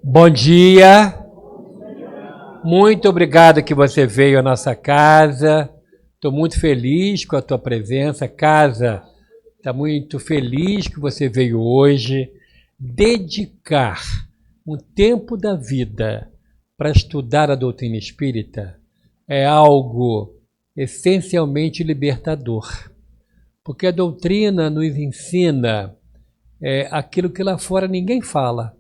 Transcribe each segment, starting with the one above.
Bom dia, muito obrigado que você veio à nossa casa, estou muito feliz com a tua presença, casa está muito feliz que você veio hoje. Dedicar um tempo da vida para estudar a doutrina espírita é algo essencialmente libertador, porque a doutrina nos ensina aquilo que lá fora ninguém fala.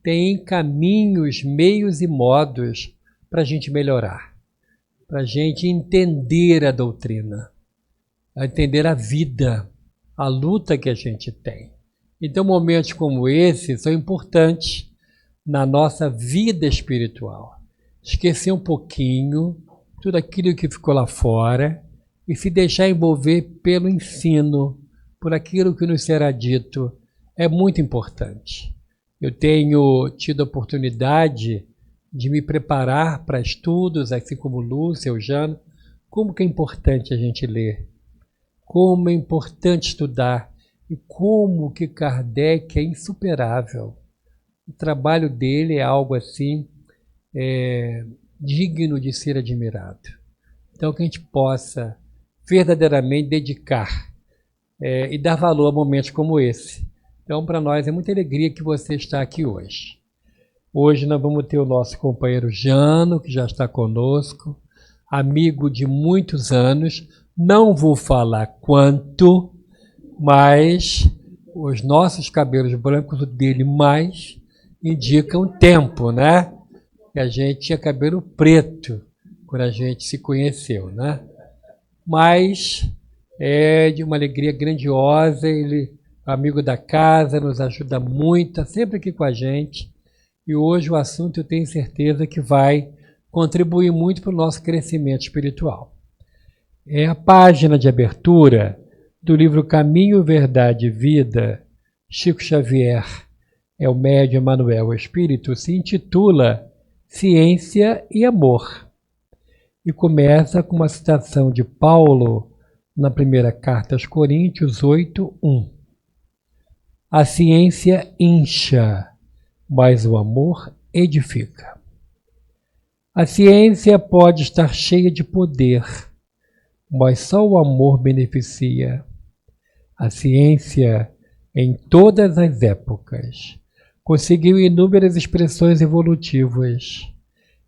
Tem caminhos, meios e modos para a gente melhorar, para a gente entender a doutrina, a entender a vida, a luta que a gente tem. Então, momentos como esse são importantes na nossa vida espiritual. Esquecer um pouquinho tudo aquilo que ficou lá fora e se deixar envolver pelo ensino, por aquilo que nos será dito, é muito importante. Eu tenho tido a oportunidade de me preparar para estudos, assim como Lúcia, Eujano. Como que é importante a gente ler, como é importante estudar e como que Kardec é insuperável. O trabalho dele é algo assim digno de ser admirado. Então que a gente possa verdadeiramente dedicar e dar valor a momentos como esse. Então, para nós é muita alegria que você está aqui hoje. Hoje nós vamos ter o nosso companheiro Jano, que já está conosco, amigo de muitos anos. Não vou falar quanto, mas os nossos cabelos brancos, o dele mais, indicam tempo, né? Que a gente tinha cabelo preto quando a gente se conheceu, né? Mas é de uma alegria grandiosa, ele amigo da casa, nos ajuda muito, está sempre aqui com a gente. E hoje o assunto eu tenho certeza que vai contribuir muito para o nosso crescimento espiritual. É a página de abertura do livro Caminho, Verdade e Vida, Chico Xavier, é o médium Emmanuel, o Espírito, se intitula Ciência e Amor. E começa com uma citação de Paulo na primeira carta aos Coríntios 8:1. A ciência incha, mas o amor edifica. A ciência pode estar cheia de poder, mas só o amor beneficia. A ciência, em todas as épocas, conseguiu inúmeras expressões evolutivas.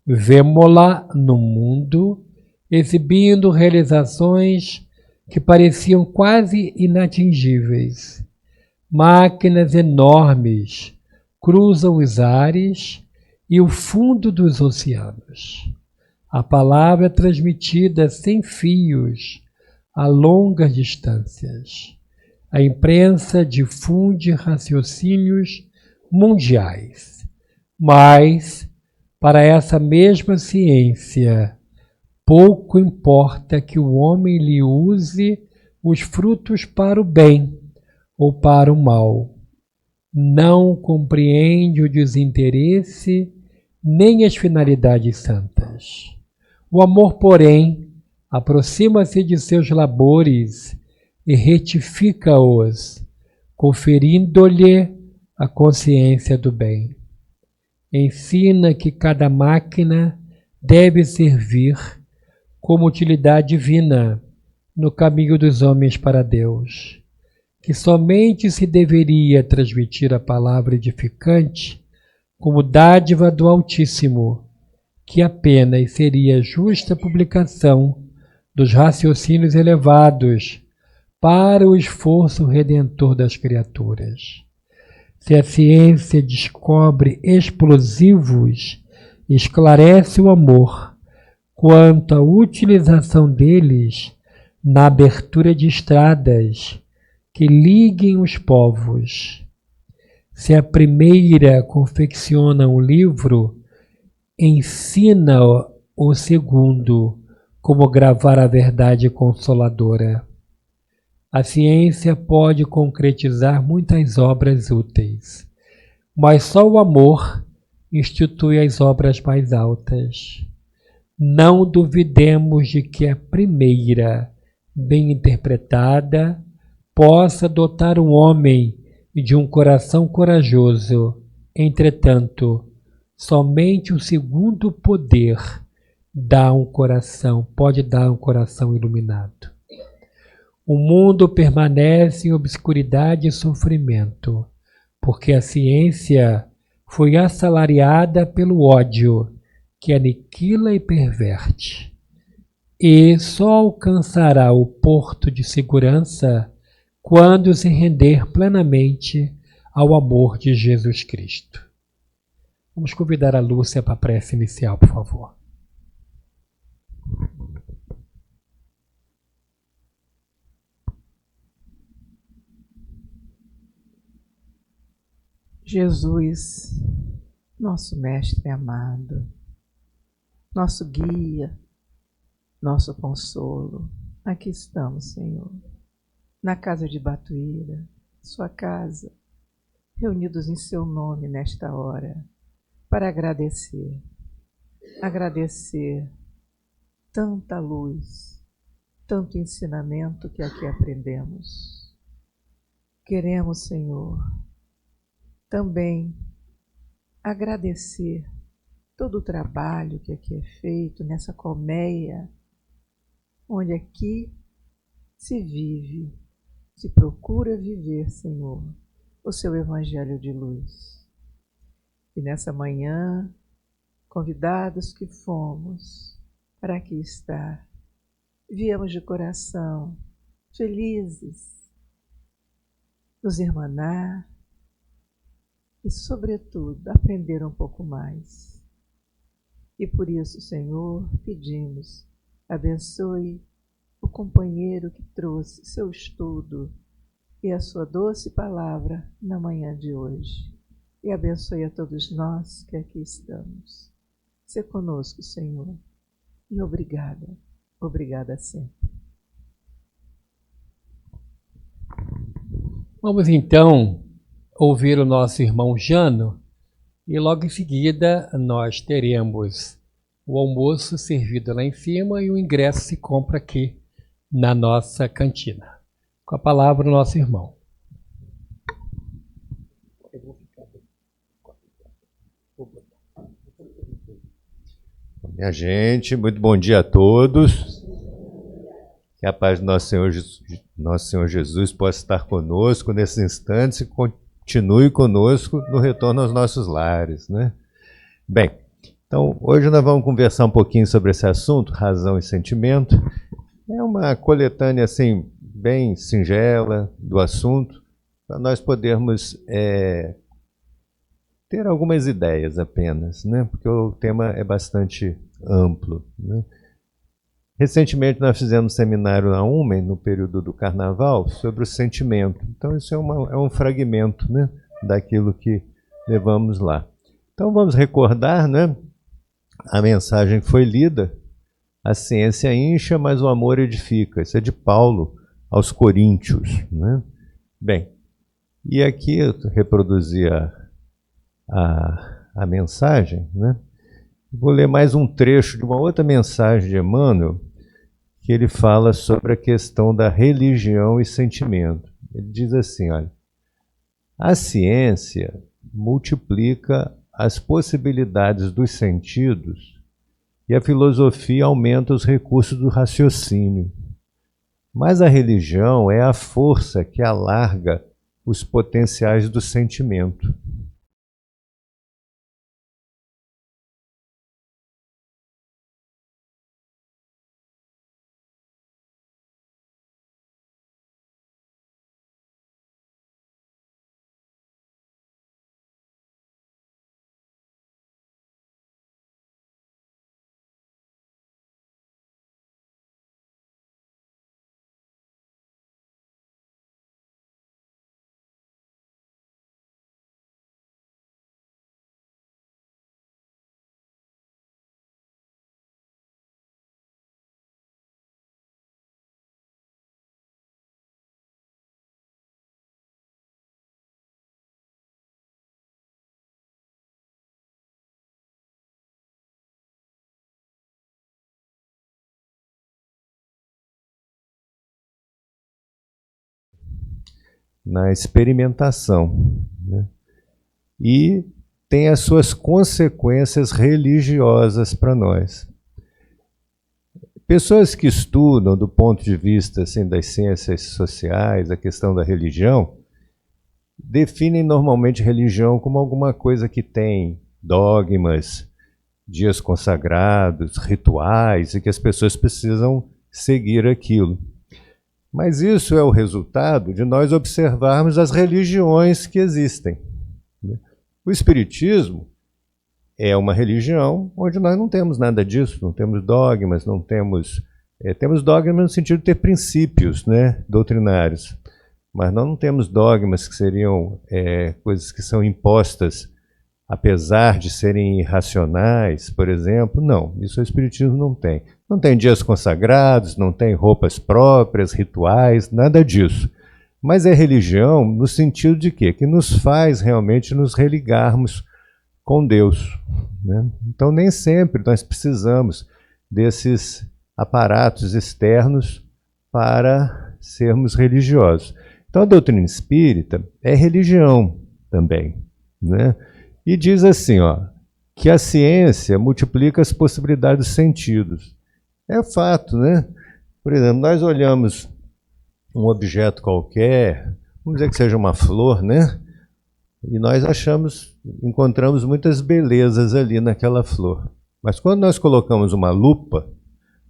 Vemo-la no mundo, exibindo realizações que pareciam quase inatingíveis. Máquinas enormes cruzam os ares e o fundo dos oceanos. A palavra é transmitida sem fios a longas distâncias. A imprensa difunde raciocínios mundiais. Mas, para essa mesma ciência, pouco importa que o homem lhe use os frutos para o bem ou para o mal. Não compreende o desinteresse nem as finalidades santas. O amor, porém, aproxima-se de seus labores e retifica-os, conferindo-lhe a consciência do bem. Ensina que cada máquina deve servir como utilidade divina no caminho dos homens para Deus, que somente se deveria transmitir a palavra edificante como dádiva do Altíssimo, que apenas seria justa publicação dos raciocínios elevados para o esforço redentor das criaturas. Se a ciência descobre explosivos, esclarece o amor quanto à utilização deles na abertura de estradas que liguem os povos. Se a primeira confecciona um livro, ensina o segundo como gravar a verdade consoladora. A ciência pode concretizar muitas obras úteis, mas só o amor institui as obras mais altas. Não duvidemos de que a primeira, bem interpretada, possa dotar o homem de um coração corajoso Entretanto, somente o segundo poder pode dar um coração iluminado. O mundo permanece em obscuridade e sofrimento, porque a ciência foi assalariada pelo ódio, que aniquila e perverte, e só alcançará o porto de segurança quando se render plenamente ao amor de Jesus Cristo. Vamos convidar a Lúcia para a prece inicial, por favor. Jesus, nosso Mestre amado, nosso guia, nosso consolo, aqui estamos, Senhor, na casa de Batuíra, sua casa, reunidos em seu nome nesta hora, para agradecer tanta luz, tanto ensinamento que aqui aprendemos. Queremos, Senhor, também agradecer todo o trabalho que aqui é feito nessa colmeia, onde aqui se vive, se procura viver, Senhor, o seu Evangelho de luz. E nessa manhã, convidados que fomos para aqui estar, viemos de coração, felizes, nos irmanar e, sobretudo, aprender um pouco mais. E por isso, Senhor, pedimos, abençoe o companheiro que trouxe seu estudo e a sua doce palavra na manhã de hoje. E abençoe a todos nós que aqui estamos. Sê conosco, Senhor. E obrigada, obrigada sempre. Vamos então ouvir o nosso irmão Jano e logo em seguida nós teremos o almoço servido lá em cima e o ingresso se compra aqui na nossa cantina. Com a palavra o nosso irmão. Minha gente, muito bom dia a todos. Que a paz do nosso Senhor Jesus possa estar conosco nesses instantes e continue conosco no retorno aos nossos lares, né? Bem, então hoje nós vamos conversar um pouquinho sobre esse assunto, razão e sentimento. É uma coletânea assim bem singela do assunto, para nós podermos ter algumas ideias apenas, né? Porque o tema é bastante amplo, né? Recentemente nós fizemos um seminário na UMEN, no período do Carnaval, sobre o sentimento. Então isso é um fragmento, né, daquilo que levamos lá. Então vamos recordar, né, a mensagem que foi lida: a ciência incha, mas o amor edifica. Isso é de Paulo aos Coríntios, né? Bem, e aqui eu reproduzi a mensagem, né? Vou ler mais um trecho de uma outra mensagem de Emmanuel, que ele fala sobre a questão da religião e sentimento. Ele diz assim, olha: a ciência multiplica as possibilidades dos sentidos e a filosofia aumenta os recursos do raciocínio. Mas a religião é a força que alarga os potenciais do sentimento. Na experimentação, né? E tem as suas consequências religiosas para nós. Pessoas que estudam do ponto de vista assim, das ciências sociais, a questão da religião, definem normalmente religião como alguma coisa que tem dogmas, dias consagrados, rituais, e que as pessoas precisam seguir aquilo. Mas isso é o resultado de nós observarmos as religiões que existem. O Espiritismo é uma religião onde nós não temos nada disso, não temos dogmas, não temos... temos dogmas no sentido de ter princípios, né, doutrinários, mas nós não temos dogmas que seriam coisas que são impostas, apesar de serem irracionais, por exemplo. Não, isso o Espiritismo não tem. Não tem dias consagrados, não tem roupas próprias, rituais, nada disso. Mas é religião no sentido de quê? Que nos faz realmente nos religarmos com Deus, né? Então nem sempre nós precisamos desses aparatos externos para sermos religiosos. Então a doutrina espírita é religião também, né? E diz assim, ó, que a ciência multiplica as possibilidades dos sentidos. É fato, né? Por exemplo, nós olhamos um objeto qualquer, vamos dizer que seja uma flor, né? E nós encontramos muitas belezas ali naquela flor. Mas quando nós colocamos uma lupa,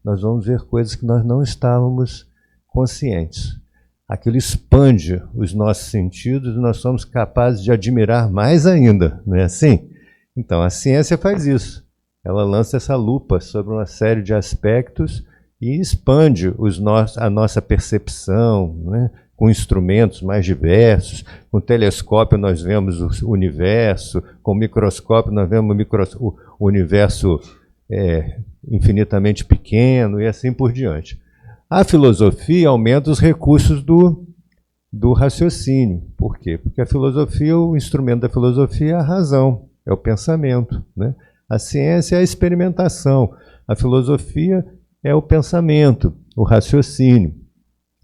nós vamos ver coisas que nós não estávamos conscientes. Aquilo expande os nossos sentidos e nós somos capazes de admirar mais ainda, não é assim? Então, a ciência faz isso. Ela lança essa lupa sobre uma série de aspectos e expande a nossa percepção, né? Com instrumentos mais diversos. Com o telescópio nós vemos o universo, com o microscópio nós vemos o universo infinitamente pequeno e assim por diante. A filosofia aumenta os recursos do raciocínio. Por quê? Porque a filosofia, o instrumento da filosofia é a razão, é o pensamento, né? A ciência é a experimentação, a filosofia é o pensamento, o raciocínio,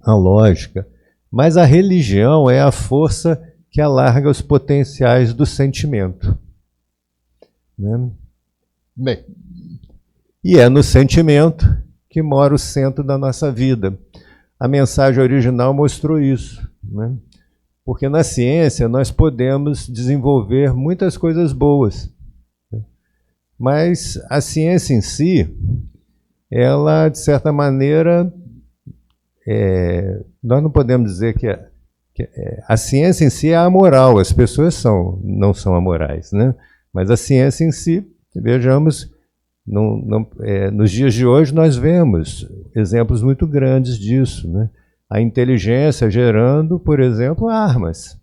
a lógica. Mas a religião é a força que alarga os potenciais do sentimento, né? Bem, e é no sentimento que mora o centro da nossa vida. A mensagem original mostrou isso, né? Porque na ciência nós podemos desenvolver muitas coisas boas, né? Mas a ciência em si, ela, de certa maneira, nós não podemos dizer que a ciência em si é amoral, as pessoas não são amorais, né? Mas a ciência em si, vejamos, nos dias de hoje nós vemos exemplos muito grandes disso, né? A inteligência gerando, por exemplo, armas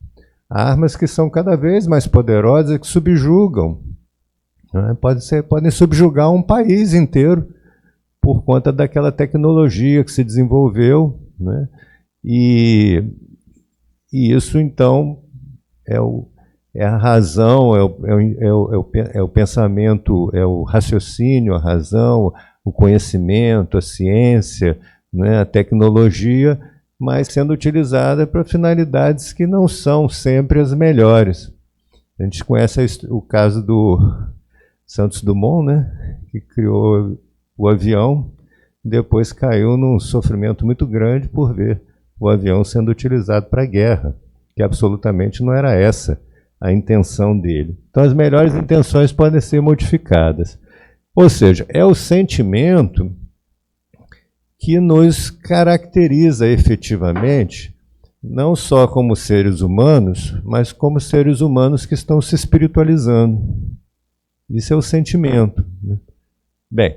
que são cada vez mais poderosas, que subjugam, né? Podem subjugar um país inteiro por conta daquela tecnologia que se desenvolveu, né? E isso então é a razão, é o pensamento, é o raciocínio, a razão, o conhecimento, a ciência, né, a tecnologia, mas sendo utilizada para finalidades que não são sempre as melhores. A gente conhece o caso do Santos Dumont, né, que criou o avião, depois caiu num sofrimento muito grande por ver o avião sendo utilizado para a guerra, que absolutamente não era essa a intenção dele. Então as melhores intenções podem ser modificadas. Ou seja, é o sentimento que nos caracteriza efetivamente, não só como seres humanos, mas como seres humanos que estão se espiritualizando. Isso é o sentimento, né? Bem,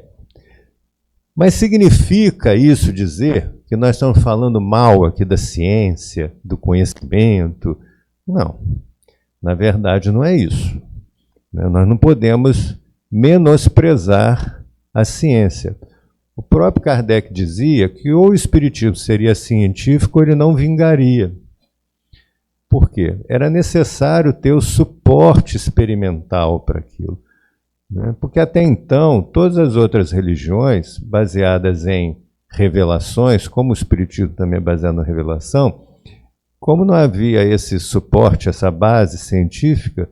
mas significa isso dizer que nós estamos falando mal aqui da ciência, do conhecimento? Não. Na verdade, não é isso. Nós não podemos menosprezar a ciência. O próprio Kardec dizia que ou o espiritismo seria científico ou ele não vingaria. Por quê? Era necessário ter o suporte experimental para aquilo, né? Porque até então, todas as outras religiões, baseadas em revelações, como o espiritismo também é baseado na revelação, como não havia esse suporte, essa base científica,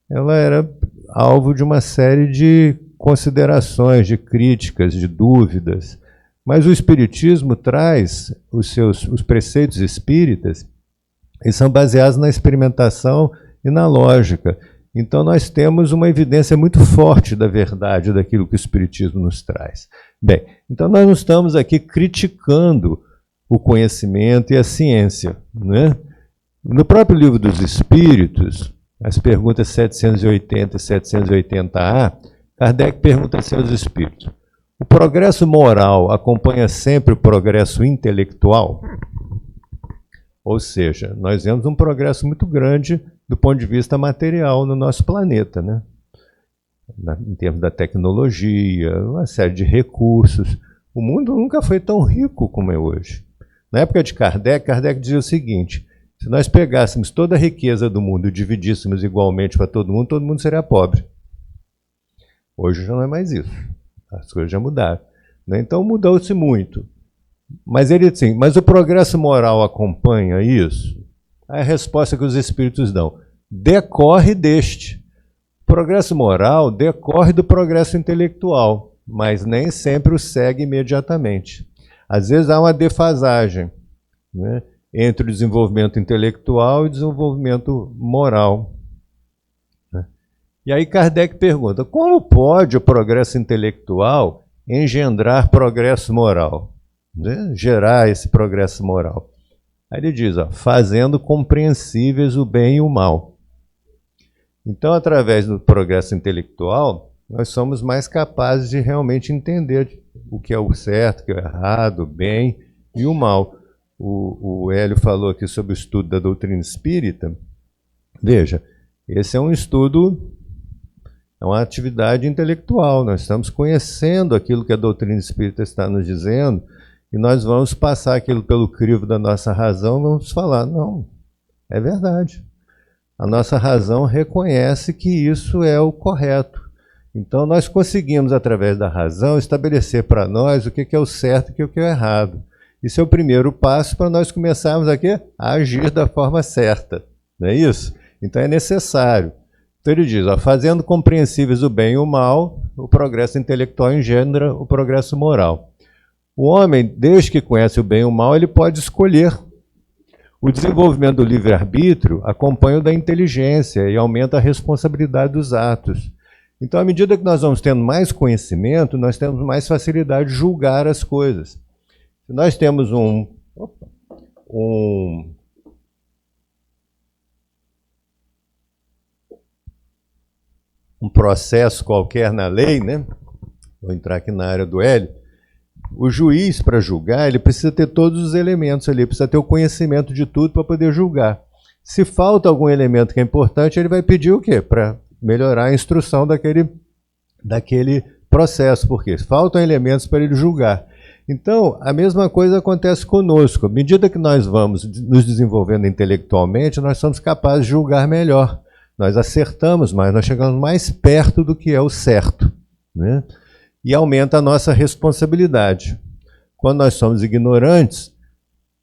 ela era alvo de uma série de considerações, de críticas, de dúvidas. Mas o Espiritismo traz os preceitos espíritas e são baseados na experimentação e na lógica. Então nós temos uma evidência muito forte da verdade daquilo que o Espiritismo nos traz. Bem, então nós não estamos aqui criticando o conhecimento e a ciência, né? No próprio Livro dos Espíritos, as perguntas 780 e 780A, Kardec pergunta assim aos espíritos: o progresso moral acompanha sempre o progresso intelectual? Ou seja, nós vemos um progresso muito grande do ponto de vista material no nosso planeta, né? Em termos da tecnologia, uma série de recursos. O mundo nunca foi tão rico como é hoje. Na época de Kardec, Kardec dizia o seguinte: se nós pegássemos toda a riqueza do mundo e dividíssemos igualmente para todo mundo seria pobre. Hoje já não é mais isso. As coisas já mudaram, né? Então mudou-se muito. Mas ele assim, mas o progresso moral acompanha isso? A resposta que os espíritos dão: decorre deste. O progresso moral decorre do progresso intelectual, mas nem sempre o segue imediatamente. Às vezes há uma defasagem, né, entre o desenvolvimento intelectual e o desenvolvimento moral. E aí Kardec pergunta: como pode o progresso intelectual engendrar progresso moral? Né? Gerar esse progresso moral. Aí ele diz, fazendo compreensíveis o bem e o mal. Então, através do progresso intelectual, nós somos mais capazes de realmente entender o que é o certo, o que é o errado, o bem e o mal. O Hélio falou aqui sobre o estudo da doutrina espírita. Veja, esse é um estudo, é uma atividade intelectual. Nós estamos conhecendo aquilo que a doutrina espírita está nos dizendo e nós vamos passar aquilo pelo crivo da nossa razão, vamos falar, não, é verdade. A nossa razão reconhece que isso é o correto. Então nós conseguimos, através da razão, estabelecer para nós o que é o certo e o que é o errado. Isso é o primeiro passo para nós começarmos aqui a agir da forma certa. Não é isso? Então é necessário. Então ele diz, fazendo compreensíveis o bem e o mal, o progresso intelectual engendra o progresso moral. O homem, desde que conhece o bem e o mal, ele pode escolher. O desenvolvimento do livre-arbítrio acompanha o da inteligência e aumenta a responsabilidade dos atos. Então, à medida que nós vamos tendo mais conhecimento, nós temos mais facilidade de julgar as coisas. Se nós temos um processo qualquer na lei, né? Vou entrar aqui na área do Hélio. O juiz, para julgar, ele precisa ter todos os elementos ali, precisa ter o conhecimento de tudo para poder julgar. Se falta algum elemento que é importante, ele vai pedir o quê? Para melhorar a instrução daquele processo, porque faltam elementos para ele julgar. Então, a mesma coisa acontece conosco. À medida que nós vamos nos desenvolvendo intelectualmente, nós somos capazes de julgar melhor. Nós acertamos mais, nós chegamos mais perto do que é o certo, né? E aumenta a nossa responsabilidade. Quando nós somos ignorantes,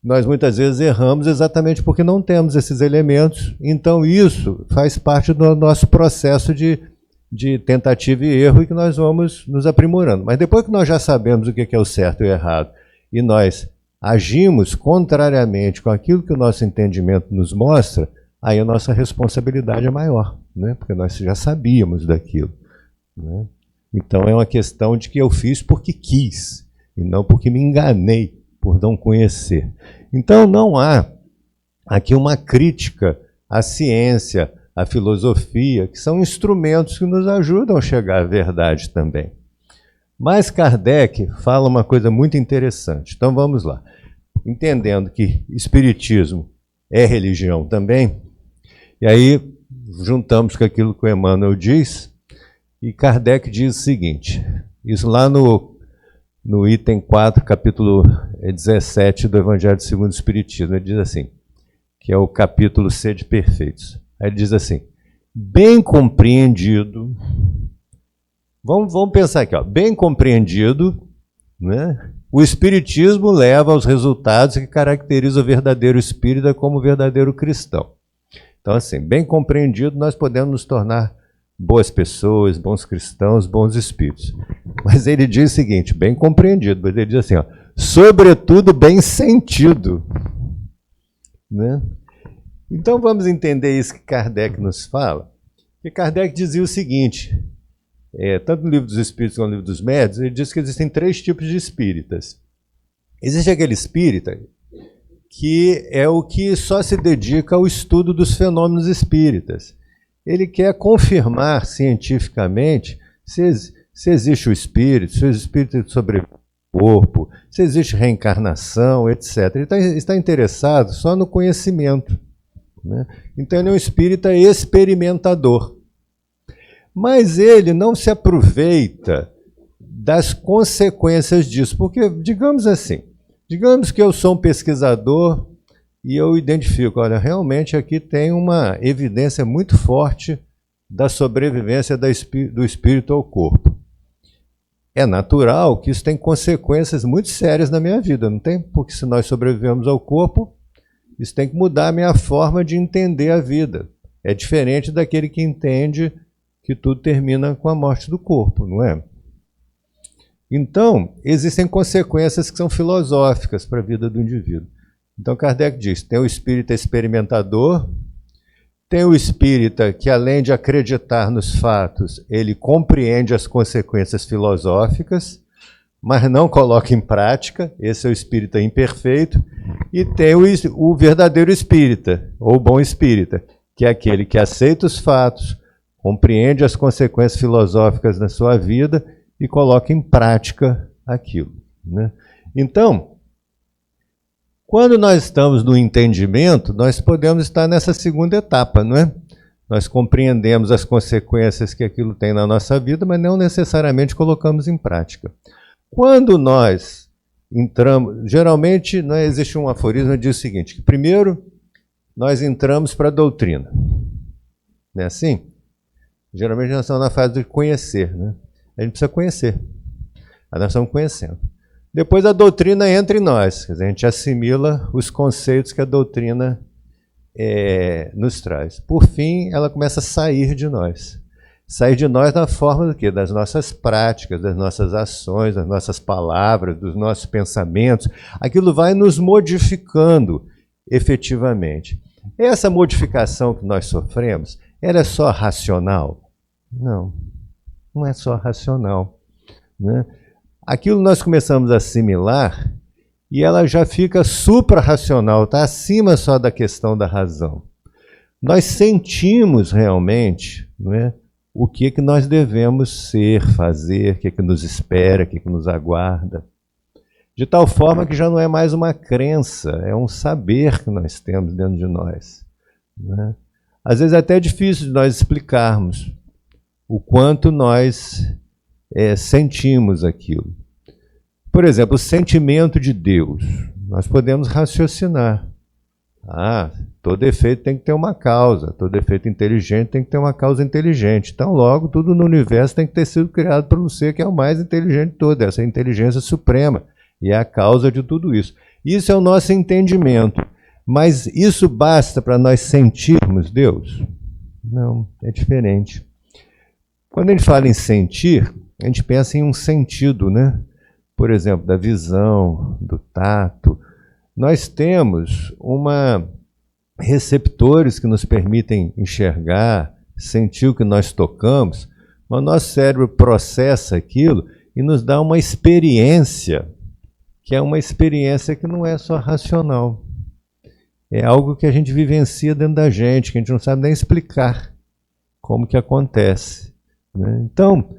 nós muitas vezes erramos exatamente porque não temos esses elementos. Então isso faz parte do nosso processo de tentativa e erro e que nós vamos nos aprimorando. Mas depois que nós já sabemos o que é o certo e o errado e nós agimos contrariamente com aquilo que o nosso entendimento nos mostra, aí a nossa responsabilidade é maior, né? Porque nós já sabíamos daquilo, né? Então é uma questão de que eu fiz porque quis, e não porque me enganei por não conhecer. Então não há aqui uma crítica à ciência, à filosofia, que são instrumentos que nos ajudam a chegar à verdade também. Mas Kardec fala uma coisa muito interessante. Então vamos lá. Entendendo que espiritismo é religião também, e aí juntamos com aquilo que o Emmanuel diz, e Kardec diz o seguinte, isso lá no item 4, capítulo 17 do Evangelho segundo o Espiritismo, ele diz assim, que é o capítulo Sede Perfeitos. Aí ele diz assim, bem compreendido, vamos pensar aqui, bem compreendido, né, o Espiritismo leva aos resultados que caracterizam o verdadeiro espírita como o verdadeiro cristão. Então, assim, bem compreendido, nós podemos nos tornar boas pessoas, bons cristãos, bons espíritos. Mas ele diz o seguinte, bem compreendido, mas ele diz assim, ó, sobretudo bem sentido. Né? Então vamos entender isso que Kardec nos fala. E Kardec dizia o seguinte, tanto no Livro dos Espíritos como no Livro dos Médiuns, ele diz que existem 3 tipos de espíritas. Existe aquele espírita que é o que só se dedica ao estudo dos fenômenos espíritas. Ele quer confirmar cientificamente se existe o espírito, se o espírito sobrevive ao corpo, se existe reencarnação, etc. Ele está interessado só no conhecimento. Né? Então ele é um espírita experimentador. Mas ele não se aproveita das consequências disso, porque, digamos assim, digamos que eu sou um pesquisador e eu identifico, olha, realmente aqui tem uma evidência muito forte da sobrevivência do espírito ao corpo. É natural que isso tem consequências muito sérias na minha vida, não tem? Porque se nós sobrevivemos ao corpo, isso tem que mudar a minha forma de entender a vida. É diferente daquele que entende que tudo termina com a morte do corpo, não é? Então, existem consequências que são filosóficas para a vida do indivíduo. Então, Kardec diz, tem o espírita experimentador, tem o espírita que, além de acreditar nos fatos, ele compreende as consequências filosóficas, mas não coloca em prática, esse é o espírita imperfeito, e tem o verdadeiro espírita, ou bom espírita, que é aquele que aceita os fatos, compreende as consequências filosóficas da sua vida e coloca em prática aquilo. Né? Então, quando nós estamos no entendimento, nós podemos estar nessa segunda etapa, não é? Nós compreendemos as consequências que aquilo tem na nossa vida, mas não necessariamente colocamos em prática. Quando nós entramos, geralmente existe um aforismo que diz o seguinte, que primeiro nós entramos para a doutrina. Não é assim? Geralmente nós estamos na fase de conhecer, né? A gente precisa conhecer. Aí nós estamos conhecendo. Depois a doutrina entra em nós, quer dizer, a gente assimila os conceitos que a doutrina nos traz. Por fim, ela começa a sair de nós. Sair de nós na forma do quê? Das nossas práticas, das nossas ações, das nossas palavras, dos nossos pensamentos. Aquilo vai nos modificando efetivamente. Essa modificação que nós sofremos, ela é só racional? Não, não é só racional. Né? Aquilo nós começamos a assimilar e ela já fica suprarracional, está acima só da questão da razão. Nós sentimos realmente, não é, o que nós devemos ser, fazer, o que nos espera, o que nos aguarda. De tal forma que já não é mais uma crença, é um saber que nós temos dentro de nós. Né? Às vezes é até difícil de nós explicarmos o quanto nós sentimos aquilo. Por exemplo, o sentimento de Deus. Nós podemos raciocinar. Todo efeito tem que ter uma causa, todo efeito inteligente tem que ter uma causa inteligente. Então, logo, tudo no universo tem que ter sido criado por um ser que é o mais inteligente de todo, essa inteligência suprema, e é a causa de tudo isso. Isso é o nosso entendimento. Mas isso basta para nós sentirmos Deus? Não, é diferente. Quando a gente fala em sentir, a gente pensa em um sentido, né? Por exemplo, da visão, do tato. Nós temos receptores que nos permitem enxergar, sentir o que nós tocamos, mas o nosso cérebro processa aquilo e nos dá uma experiência, que é uma experiência que não é só racional. É algo que a gente vivencia dentro da gente, que a gente não sabe nem explicar como que acontece. Né? Então,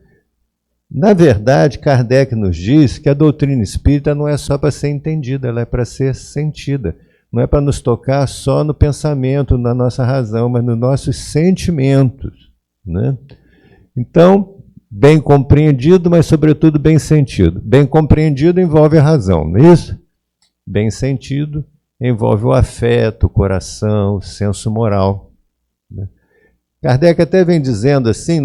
na verdade, Kardec nos diz que a doutrina espírita não é só para ser entendida, ela é para ser sentida. Não é para nos tocar só no pensamento, na nossa razão, mas nos nossos sentimentos. Né? Então, bem compreendido, mas sobretudo bem sentido. Bem compreendido envolve a razão, não é isso? Bem sentido envolve o afeto, o coração, o senso moral. Né? Kardec até vem dizendo assim,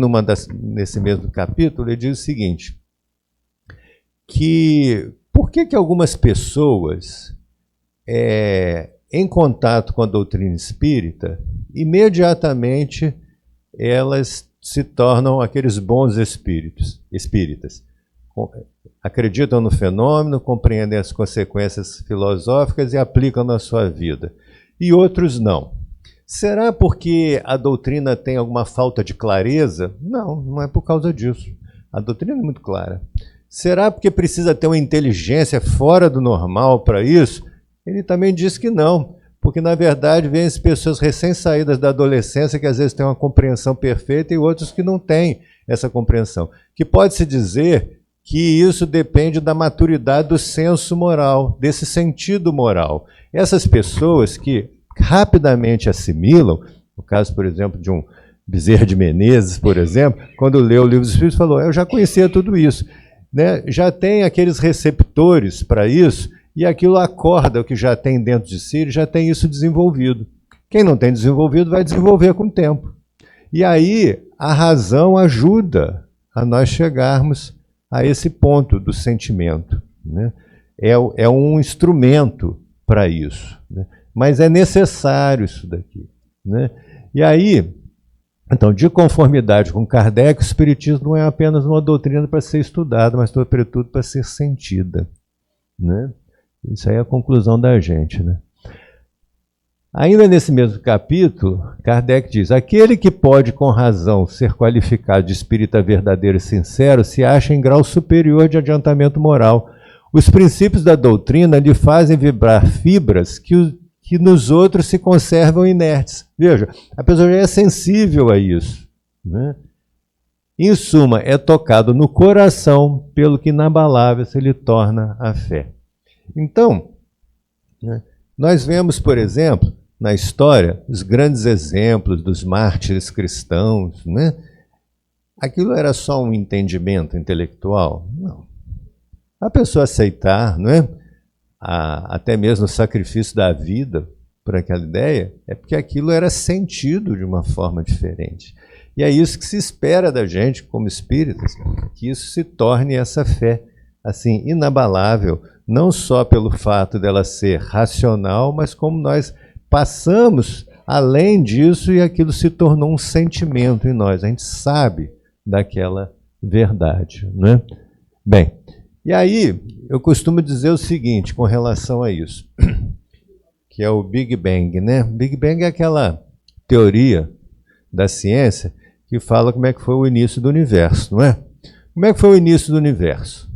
nesse mesmo capítulo, ele diz o seguinte, que por que algumas pessoas, em contato com a doutrina espírita, imediatamente elas se tornam aqueles bons espíritas. Acreditam no fenômeno, compreendem as consequências filosóficas e aplicam na sua vida. E outros não. Será porque a doutrina tem alguma falta de clareza? Não, não é por causa disso. A doutrina é muito clara. Será porque precisa ter uma inteligência fora do normal para isso? Ele também diz que não, porque na verdade vêm as pessoas recém-saídas da adolescência que às vezes têm uma compreensão perfeita e outros que não têm essa compreensão. Que pode-se dizer que isso depende da maturidade do senso moral, desse sentido moral. Essas pessoas que rapidamente assimilam, no caso, por exemplo, de um Bezerra de Menezes, por exemplo, quando leu o Livro dos Espíritos, falou, eu já conhecia tudo isso. Né? Já tem aqueles receptores para isso, e aquilo acorda o que já tem dentro de si, ele já tem isso desenvolvido. Quem não tem desenvolvido vai desenvolver com o tempo. E aí a razão ajuda a nós chegarmos a esse ponto do sentimento. Né? É um instrumento para isso. Né? Mas é necessário isso daqui. Né? E aí, então, de conformidade com Kardec, o Espiritismo não é apenas uma doutrina para ser estudada, mas sobretudo para ser sentida. Né? Isso aí é a conclusão da gente. Né? Ainda nesse mesmo capítulo, Kardec diz, aquele que pode com razão ser qualificado de espírita verdadeiro e sincero se acha em grau superior de adiantamento moral. Os princípios da doutrina lhe fazem vibrar fibras que nos outros se conservam inertes. Veja, a pessoa já é sensível a isso. Né? Em suma, é tocado no coração pelo que inabalável se lhe torna a fé. Então, né, nós vemos, por exemplo, na história, os grandes exemplos dos mártires cristãos. Né? Aquilo era só um entendimento intelectual? Não. A pessoa aceitar, não é? Até mesmo o sacrifício da vida por aquela ideia, é porque aquilo era sentido de uma forma diferente. E é isso que se espera da gente, como espíritas, que isso se torne essa fé assim inabalável, não só pelo fato dela ser racional, mas como nós passamos além disso e aquilo se tornou um sentimento em nós. A gente sabe daquela verdade. Né? Bem, e aí eu costumo dizer o seguinte com relação a isso, que é o Big Bang. Né? Big Bang é aquela teoria da ciência que fala como é que foi o início do universo, não é? Como é que foi o início do universo?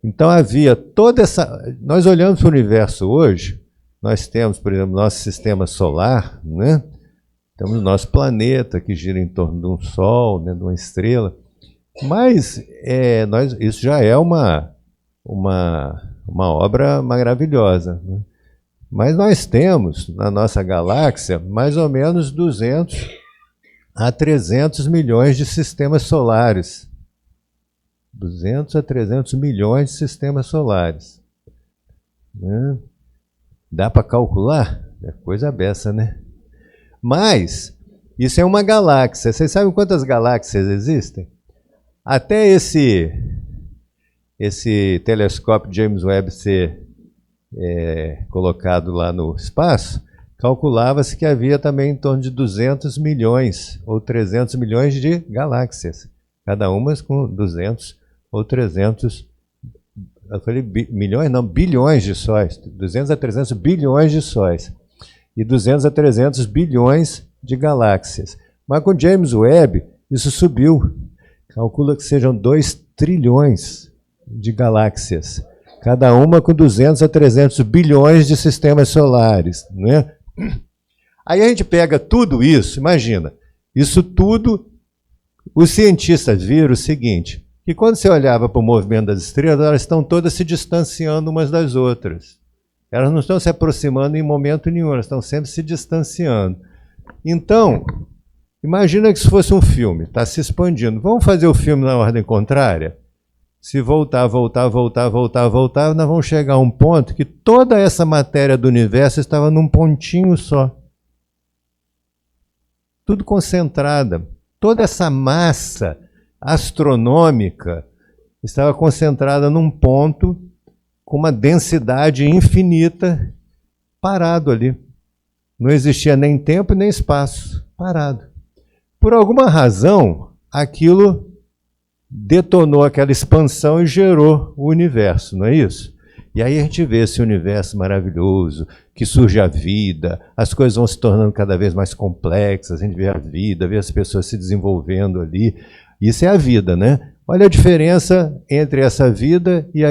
Então havia toda essa... Nós olhamos para o universo hoje, nós temos, por exemplo, nosso sistema solar, né? Temos o nosso planeta que gira em torno de um Sol, né, de uma estrela, mas isso já é uma obra maravilhosa. Né? Mas nós temos na nossa galáxia mais ou menos 200 a 300 milhões de sistemas solares. 200 a 300 milhões de sistemas solares. Né? Dá para calcular? É coisa beça, né? Mas isso é uma galáxia. Vocês sabem quantas galáxias existem? Até esse telescópio James Webb ser colocado lá no espaço, calculava-se que havia também em torno de 200 milhões ou 300 milhões de galáxias, cada uma com 200 ou 300, eu falei milhões, não, bilhões de sóis, 200 a 300 bilhões de sóis e 200 a 300 bilhões de galáxias. Mas com James Webb isso subiu, calcula que sejam 2 trilhões de galáxias, cada uma com 200 a 300 bilhões de sistemas solares. Né? Aí a gente pega tudo isso, imagina, isso tudo, os cientistas viram o seguinte, que quando você olhava para o movimento das estrelas, elas estão todas se distanciando umas das outras. Elas não estão se aproximando em momento nenhum, elas estão sempre se distanciando. Então, imagina que isso fosse um filme, está se expandindo. Vamos fazer o filme na ordem contrária? Se voltar, nós vamos chegar a um ponto que toda essa matéria do universo estava num pontinho só. Tudo concentrada. Toda essa massa astronômica estava concentrada num ponto com uma densidade infinita, parado ali. Não existia nem tempo nem espaço, parado. Por alguma razão, aquilo detonou aquela expansão e gerou o universo, não é isso? E aí a gente vê esse universo maravilhoso, que surge a vida, as coisas vão se tornando cada vez mais complexas, a gente vê a vida, vê as pessoas se desenvolvendo ali. Isso é a vida, né? Olha a diferença entre essa vida e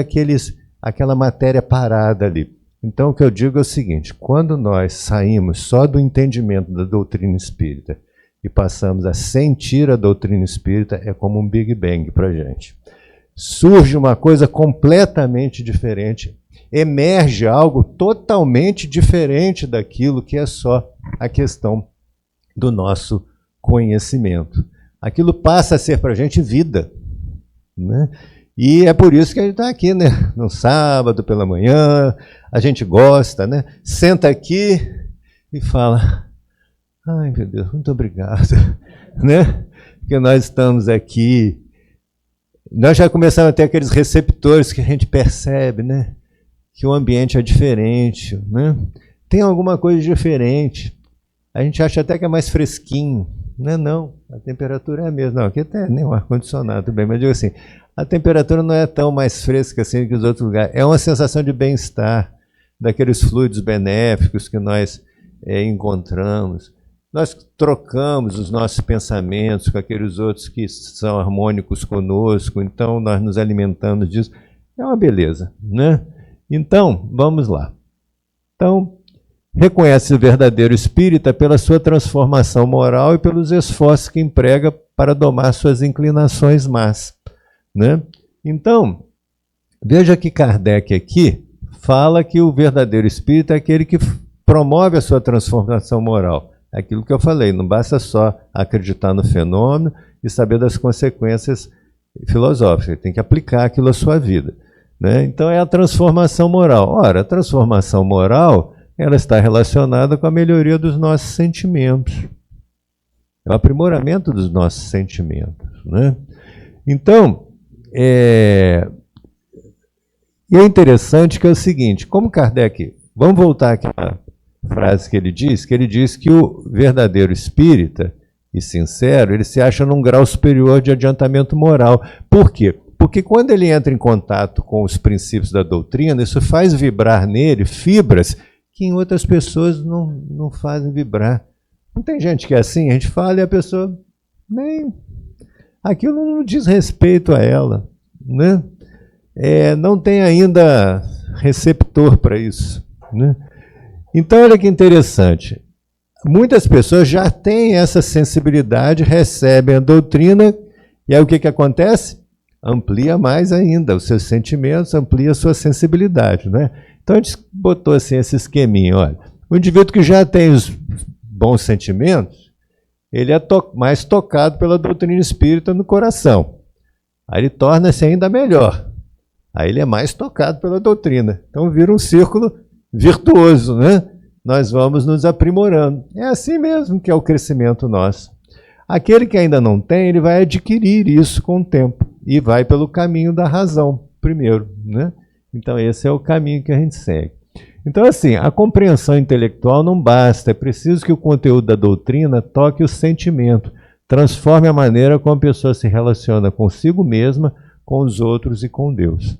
aquela matéria parada ali. Então o que eu digo é o seguinte, quando nós saímos só do entendimento da doutrina espírita e passamos a sentir a doutrina espírita, é como um Big Bang para a gente. Surge uma coisa completamente diferente, emerge algo totalmente diferente daquilo que é só a questão do nosso conhecimento. Aquilo passa a ser para a gente vida, né? E é por isso que a gente está aqui, né? No sábado pela manhã, a gente gosta, né? Senta aqui e fala, ai meu Deus, muito obrigado, né? Porque nós estamos aqui. Nós já começamos a ter aqueles receptores que a gente percebe, né? Que o ambiente é diferente, né? Tem alguma coisa diferente. A gente acha até que é mais fresquinho. Não, a temperatura é a mesma. Não, aqui até nem o ar-condicionado, tudo bem, mas digo assim, a temperatura não é tão mais fresca assim que os outros lugares. É uma sensação de bem-estar, daqueles fluidos benéficos que nós encontramos. Nós trocamos os nossos pensamentos com aqueles outros que são harmônicos conosco, então nós nos alimentamos disso. É uma beleza, né? Então, vamos lá. Então, reconhece o verdadeiro espírita pela sua transformação moral e pelos esforços que emprega para domar suas inclinações más, né? Então, veja que Kardec aqui fala que o verdadeiro espírita é aquele que promove a sua transformação moral. Aquilo que eu falei, não basta só acreditar no fenômeno e saber das consequências filosóficas, tem que aplicar aquilo à sua vida, né? Então é a transformação moral. Ora, a transformação moral, ela está relacionada com a melhoria dos nossos sentimentos, é o aprimoramento dos nossos sentimentos, né? Então, é interessante que é o seguinte, como Kardec, vamos voltar aqui à frase que ele diz que o verdadeiro espírita e sincero, ele se acha num grau superior de adiantamento moral. Por quê? Porque quando ele entra em contato com os princípios da doutrina, isso faz vibrar nele fibras que em outras pessoas não fazem vibrar. Não tem gente que é assim, a gente fala e a pessoa nem... Aquilo não diz respeito a ela, né? Não tem ainda receptor para isso, né? Então, olha que interessante. Muitas pessoas já têm essa sensibilidade, recebem a doutrina, e aí o que acontece? Amplia mais ainda os seus sentimentos, amplia a sua sensibilidade, né? Então, a gente botou assim esse esqueminha, olha. O indivíduo que já tem os bons sentimentos, ele é mais tocado pela doutrina espírita no coração. Aí ele torna-se ainda melhor. Aí ele é mais tocado pela doutrina. Então, vira um círculo virtuoso, né? Nós vamos nos aprimorando. É assim mesmo que é o crescimento nosso. Aquele que ainda não tem, ele vai adquirir isso com o tempo e vai pelo caminho da razão primeiro, né? Então esse é o caminho que a gente segue. Então assim, a compreensão intelectual não basta, é preciso que o conteúdo da doutrina toque o sentimento, transforme a maneira como a pessoa se relaciona consigo mesma, com os outros e com Deus.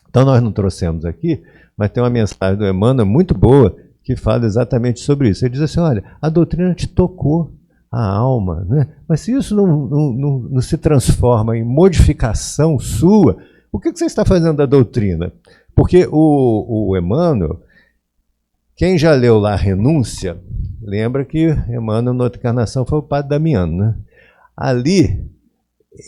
Então nós não trouxemos aqui, mas tem uma mensagem do Emmanuel muito boa que fala exatamente sobre isso. Ele diz assim, olha, a doutrina te tocou a alma, né? Mas se isso não se transforma em modificação sua, o que você está fazendo da doutrina? Porque o Emmanuel, quem já leu lá a Renúncia, lembra que Emmanuel, na outra encarnação, foi o Padre Damiano, né? Ali,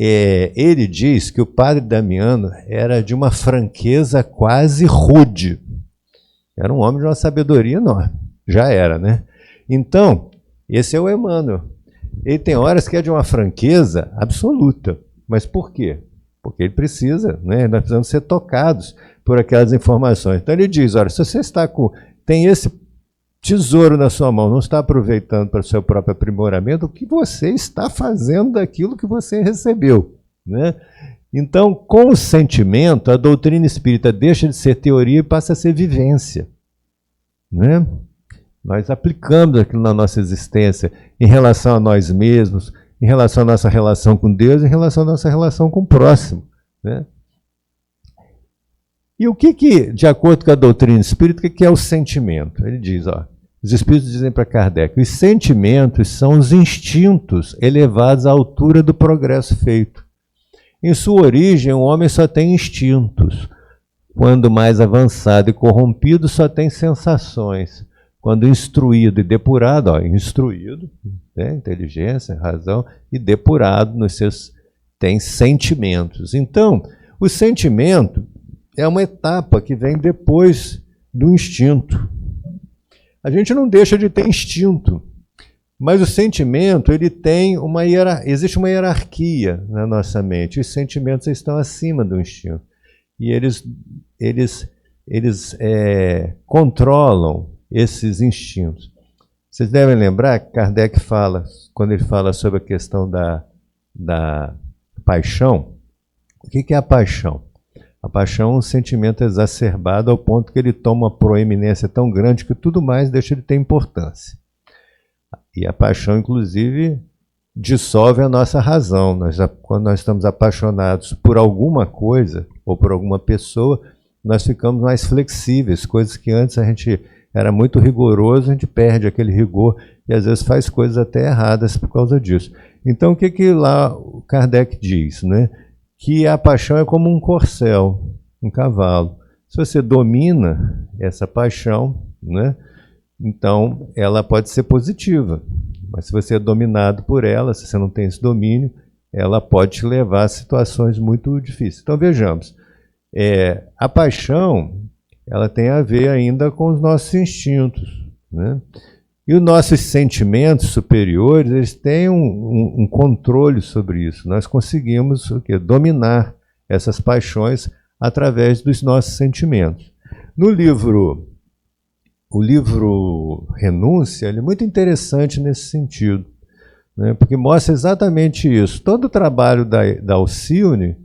ele diz que o Padre Damiano era de uma franqueza quase rude. Era um homem de uma sabedoria enorme. Já era, né? Então, esse é o Emmanuel. Ele tem horas que é de uma franqueza absoluta. Mas por quê? Porque ele precisa, né? Nós precisamos ser tocados por aquelas informações. Então ele diz, olha, se você tem esse tesouro na sua mão, não está aproveitando para o seu próprio aprimoramento, o que você está fazendo daquilo que você recebeu, né? Então, com o sentimento, a doutrina espírita deixa de ser teoria e passa a ser vivência, né? Nós aplicamos aquilo na nossa existência em relação a nós mesmos, em relação à nossa relação com Deus, em relação à nossa relação com o próximo, né? E o que, de acordo com a doutrina espírita, o que é o sentimento? Ele diz, ó, os espíritos dizem para Kardec, os sentimentos são os instintos elevados à altura do progresso feito. Em sua origem, o homem só tem instintos. Quando mais avançado e corrompido, só tem sensações. Quando instruído e depurado, ó, instruído, né, inteligência, razão, e depurado nos seus, tem sentimentos. Então, o sentimento é uma etapa que vem depois do instinto. A gente não deixa de ter instinto, mas o sentimento, ele tem existe uma hierarquia na nossa mente. Os sentimentos estão acima do instinto. E eles controlam esses instintos. Vocês devem lembrar que Kardec fala, quando ele fala sobre a questão da paixão, o que é a paixão? A paixão é um sentimento exacerbado ao ponto que ele toma uma proeminência tão grande que tudo mais deixa de ter importância. E a paixão, inclusive, dissolve a nossa razão. Quando nós estamos apaixonados por alguma coisa ou por alguma pessoa, nós ficamos mais flexíveis, coisas que antes a gente era muito rigoroso, a gente perde aquele rigor e às vezes faz coisas até erradas por causa disso. Então, o que lá o Kardec diz, né? Que a paixão é como um corcel, um cavalo. Se você domina essa paixão, né, então ela pode ser positiva. Mas se você é dominado por ela, se você não tem esse domínio, ela pode te levar a situações muito difíceis. Então vejamos, a paixão ela tem a ver ainda com os nossos instintos, né? E os nossos sentimentos superiores, eles têm um controle sobre isso. Nós conseguimos dominar essas paixões através dos nossos sentimentos. No livro, o livro Renúncia, ele é muito interessante nesse sentido, né? Porque mostra exatamente isso. Todo o trabalho da Alcione,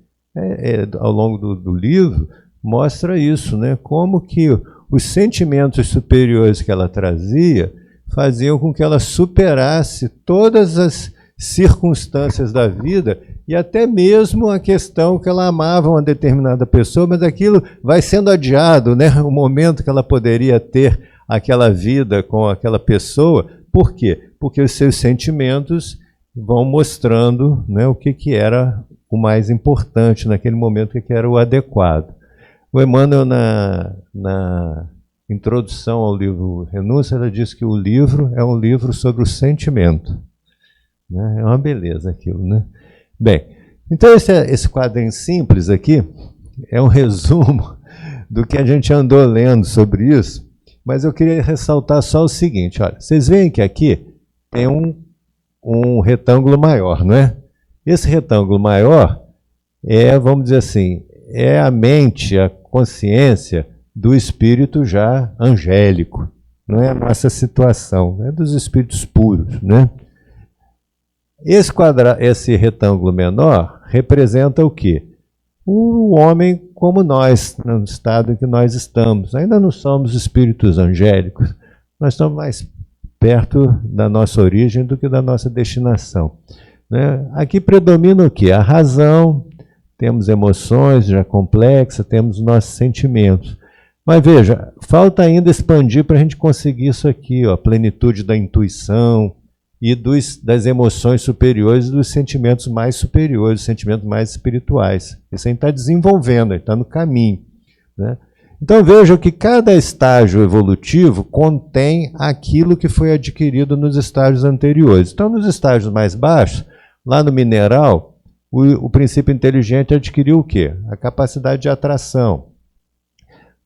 ao longo do livro, mostra isso, né? Como que os sentimentos superiores que ela trazia faziam com que ela superasse todas as circunstâncias da vida e até mesmo a questão que ela amava uma determinada pessoa, mas aquilo vai sendo adiado, né? O momento que ela poderia ter aquela vida com aquela pessoa. Por quê? Porque os seus sentimentos vão mostrando, né, o que era o mais importante naquele momento, o que era o adequado. O Emmanuel, na introdução ao livro Renúncia, ela diz que o livro é um livro sobre o sentimento, né? É uma beleza aquilo, né? Bem, então esse quadrinho simples aqui é um resumo do que a gente andou lendo sobre isso, mas eu queria ressaltar só o seguinte, olha, vocês veem que aqui tem um retângulo maior, não é? Esse retângulo maior vamos dizer assim, é a mente, a consciência do espírito já angélico, não é a nossa situação, é dos espíritos puros, né? Esse retângulo menor representa o quê? O homem como nós, no estado em que nós estamos. Ainda não somos espíritos angélicos, nós estamos mais perto da nossa origem do que da nossa destinação, né? Aqui predomina o quê? A razão, temos emoções já complexas, temos nossos sentimentos. Mas veja, falta ainda expandir para a gente conseguir isso aqui, ó, a plenitude da intuição e das emoções superiores e dos sentimentos mais superiores, os sentimentos mais espirituais. Isso a gente está desenvolvendo, está no caminho, né? Então vejam que cada estágio evolutivo contém aquilo que foi adquirido nos estágios anteriores. Então nos estágios mais baixos, lá no mineral, o princípio inteligente adquiriu o quê? A capacidade de atração.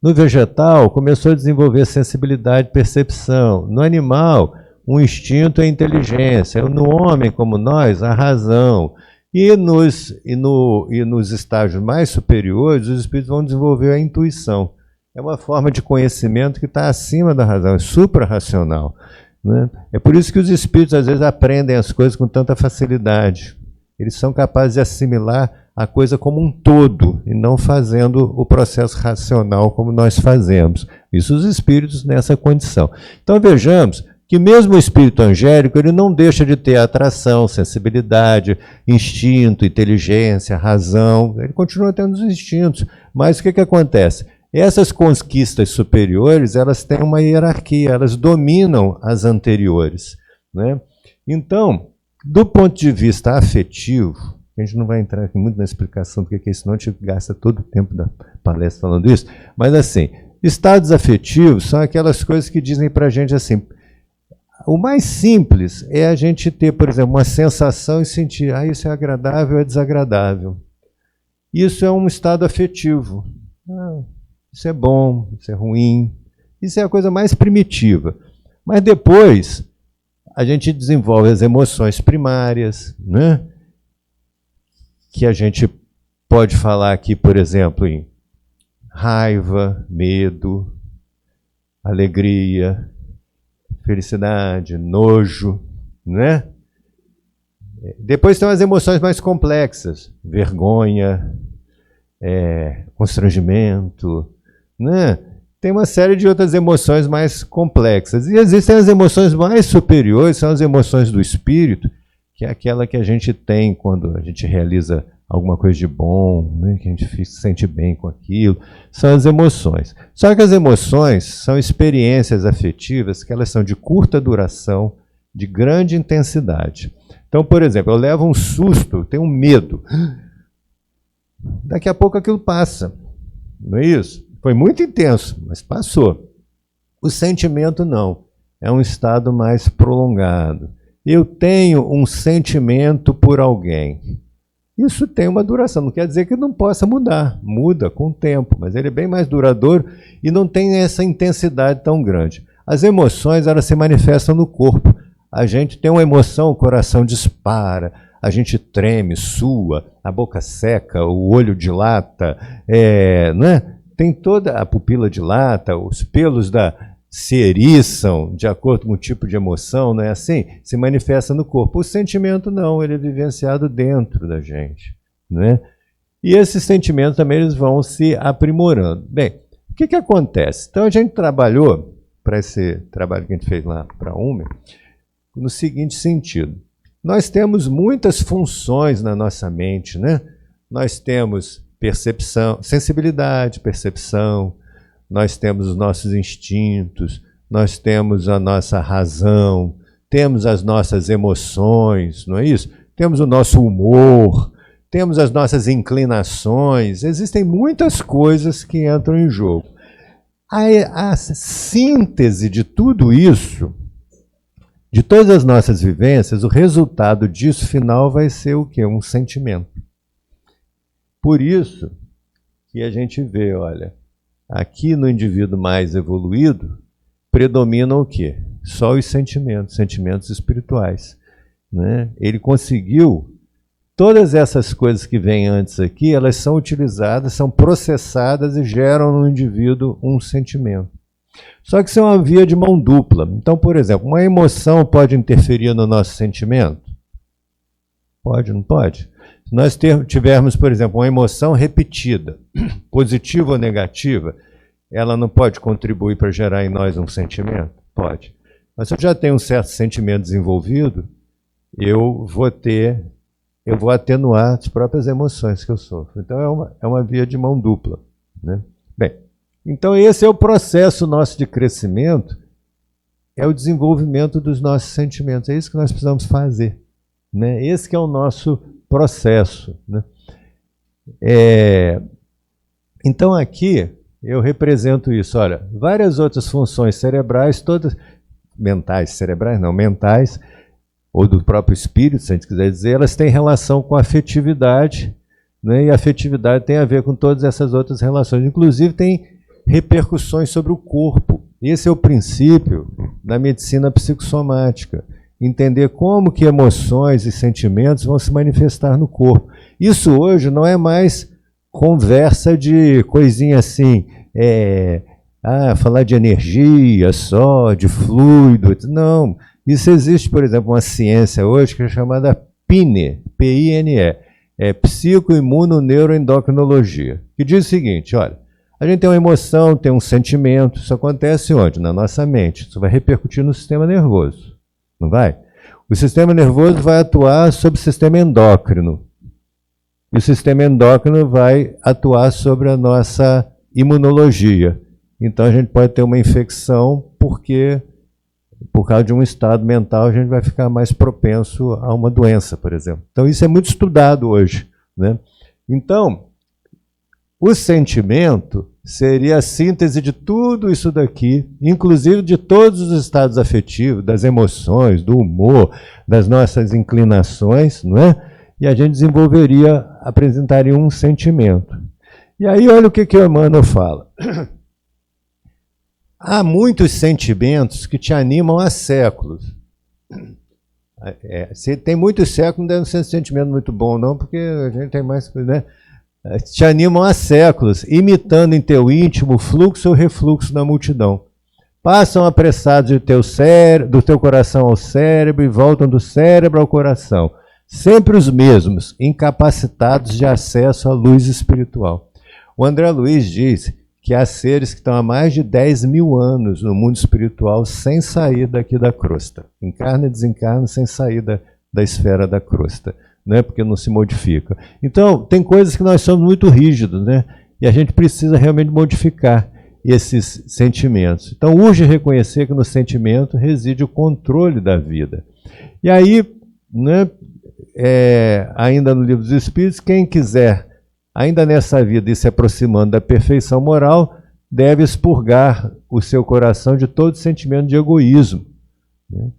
No vegetal, começou a desenvolver sensibilidade e percepção. No animal, um instinto e a inteligência. No homem, como nós, a razão. E nos estágios mais superiores, os espíritos vão desenvolver a intuição. É uma forma de conhecimento que está acima da razão, é suprarracional, né? É por isso que os espíritos, às vezes, aprendem as coisas com tanta facilidade. Eles são capazes de assimilar a coisa como um todo, e não fazendo o processo racional como nós fazemos. Isso os espíritos nessa condição. Então vejamos que mesmo o espírito angélico, ele não deixa de ter atração, sensibilidade, instinto, inteligência, razão, ele continua tendo os instintos. Mas o que acontece? Essas conquistas superiores, elas têm uma hierarquia, elas dominam as anteriores, né? Então, do ponto de vista afetivo, a gente não vai entrar aqui muito na explicação do que é isso, senão a gente gasta todo o tempo da palestra falando isso, mas assim, estados afetivos são aquelas coisas que dizem para a gente assim, o mais simples é a gente ter, por exemplo, uma sensação e sentir, isso é agradável ou é desagradável. Isso é um estado afetivo. Isso é bom, isso é ruim. Isso é a coisa mais primitiva. Mas depois, a gente desenvolve as emoções primárias, né? Que a gente pode falar aqui, por exemplo, em raiva, medo, alegria, felicidade, nojo, né? Depois tem as emoções mais complexas, vergonha, constrangimento, né? Tem uma série de outras emoções mais complexas. E existem as emoções mais superiores, são as emoções do espírito, que é aquela que a gente tem quando a gente realiza alguma coisa de bom, né? Que a gente se sente bem com aquilo. São as emoções. Só que as emoções são experiências afetivas que elas são de curta duração, de grande intensidade. Então, por exemplo, eu levo um susto, tenho um medo. Daqui a pouco aquilo passa. Não é isso? Foi muito intenso, mas passou. O sentimento não. É um estado mais prolongado. Eu tenho um sentimento por alguém. Isso tem uma duração, não quer dizer que não possa mudar, muda com o tempo, mas ele é bem mais duradouro e não tem essa intensidade tão grande. As emoções, elas se manifestam no corpo. A gente tem uma emoção, o coração dispara, a gente treme, sua, a boca seca, o olho dilata, né? Tem toda a pupila dilata, os pelos se eriçam de acordo com o tipo de emoção, não é assim? Se manifesta no corpo. O sentimento não, ele é vivenciado dentro da gente, né? E esses sentimentos também eles vão se aprimorando. Bem, o que acontece? Então a gente trabalhou, para esse trabalho que a gente fez lá para a UME, no seguinte sentido. Nós temos muitas funções na nossa mente, né? Nós temos percepção, sensibilidade, percepção, nós temos os nossos instintos, nós temos a nossa razão, temos as nossas emoções, não é isso? Temos o nosso humor, temos as nossas inclinações, existem muitas coisas que entram em jogo. A síntese de tudo isso, de todas as nossas vivências, o resultado disso final vai ser o quê? Um sentimento. Por isso que a gente vê, olha, aqui no indivíduo mais evoluído, predominam o quê? Só os sentimentos, sentimentos espirituais, né? Ele conseguiu, todas essas coisas que vêm antes aqui, elas são utilizadas, são processadas e geram no indivíduo um sentimento. Só que isso é uma via de mão dupla. Então, por exemplo, uma emoção pode interferir no nosso sentimento? Pode, não pode? Se nós tivermos, por exemplo, uma emoção repetida, positiva ou negativa, ela não pode contribuir para gerar em nós um sentimento? Pode. Mas se eu já tenho um certo sentimento desenvolvido, eu vou atenuar as próprias emoções que eu sofro. Então é uma via de mão dupla, né? Bem, então esse é o processo nosso de crescimento, é o desenvolvimento dos nossos sentimentos. É isso que nós precisamos fazer, né? Esse que é o nosso processo, né? Então aqui eu represento isso. Olha, várias outras funções cerebrais, todas mentais, cerebrais não, mentais, ou do próprio espírito, se a gente quiser dizer, elas têm relação com a afetividade, né? E a afetividade tem a ver com todas essas outras relações. Inclusive tem repercussões sobre o corpo. Esse é o princípio da medicina psicossomática. Entender como que emoções e sentimentos vão se manifestar no corpo. Isso hoje não é mais conversa de coisinha assim, falar de energia só, de fluido. Não, isso existe, por exemplo, uma ciência hoje que é chamada PINE, P-I-N-E, Psicoimunoneuroendocrinologia, que diz o seguinte, olha, A gente tem uma emoção, tem um sentimento. Isso acontece onde? Na nossa mente. Isso vai repercutir no sistema nervoso. Não vai? O sistema nervoso vai atuar sobre o sistema endócrino. E o sistema endócrino vai atuar sobre a nossa imunologia. Então a gente pode ter uma infecção porque, por causa de um estado mental, a gente vai ficar mais propenso a uma doença, por exemplo. Então isso é muito estudado hoje, né? Então, o sentimento seria a síntese de tudo isso daqui, inclusive de todos os estados afetivos, das emoções, do humor, das nossas inclinações, não é? E a gente apresentaria um sentimento. E aí olha o que o Emmanuel fala. Há muitos sentimentos que te animam há séculos. Se tem muitos séculos, não deve ser um sentimento muito bom, não, porque a gente tem mais coisa, né? Te animam há séculos, imitando em teu íntimo o fluxo ou refluxo da multidão. Passam apressados do teu coração ao cérebro e voltam do cérebro ao coração. Sempre os mesmos, incapacitados de acesso à luz espiritual. O André Luiz diz que há seres que estão há mais de 10 mil anos no mundo espiritual sem sair daqui da crosta. Encarna e desencarna sem sair da esfera da crosta, né? Porque não se modifica. Então, tem coisas que nós somos muito rígidos, né? E a gente precisa realmente modificar esses sentimentos. Então, urge reconhecer que no sentimento reside o controle da vida. E aí, né, ainda no Livro dos Espíritos, quem quiser, ainda nessa vida, ir se aproximando da perfeição moral, deve expurgar o seu coração de todo sentimento de egoísmo, né?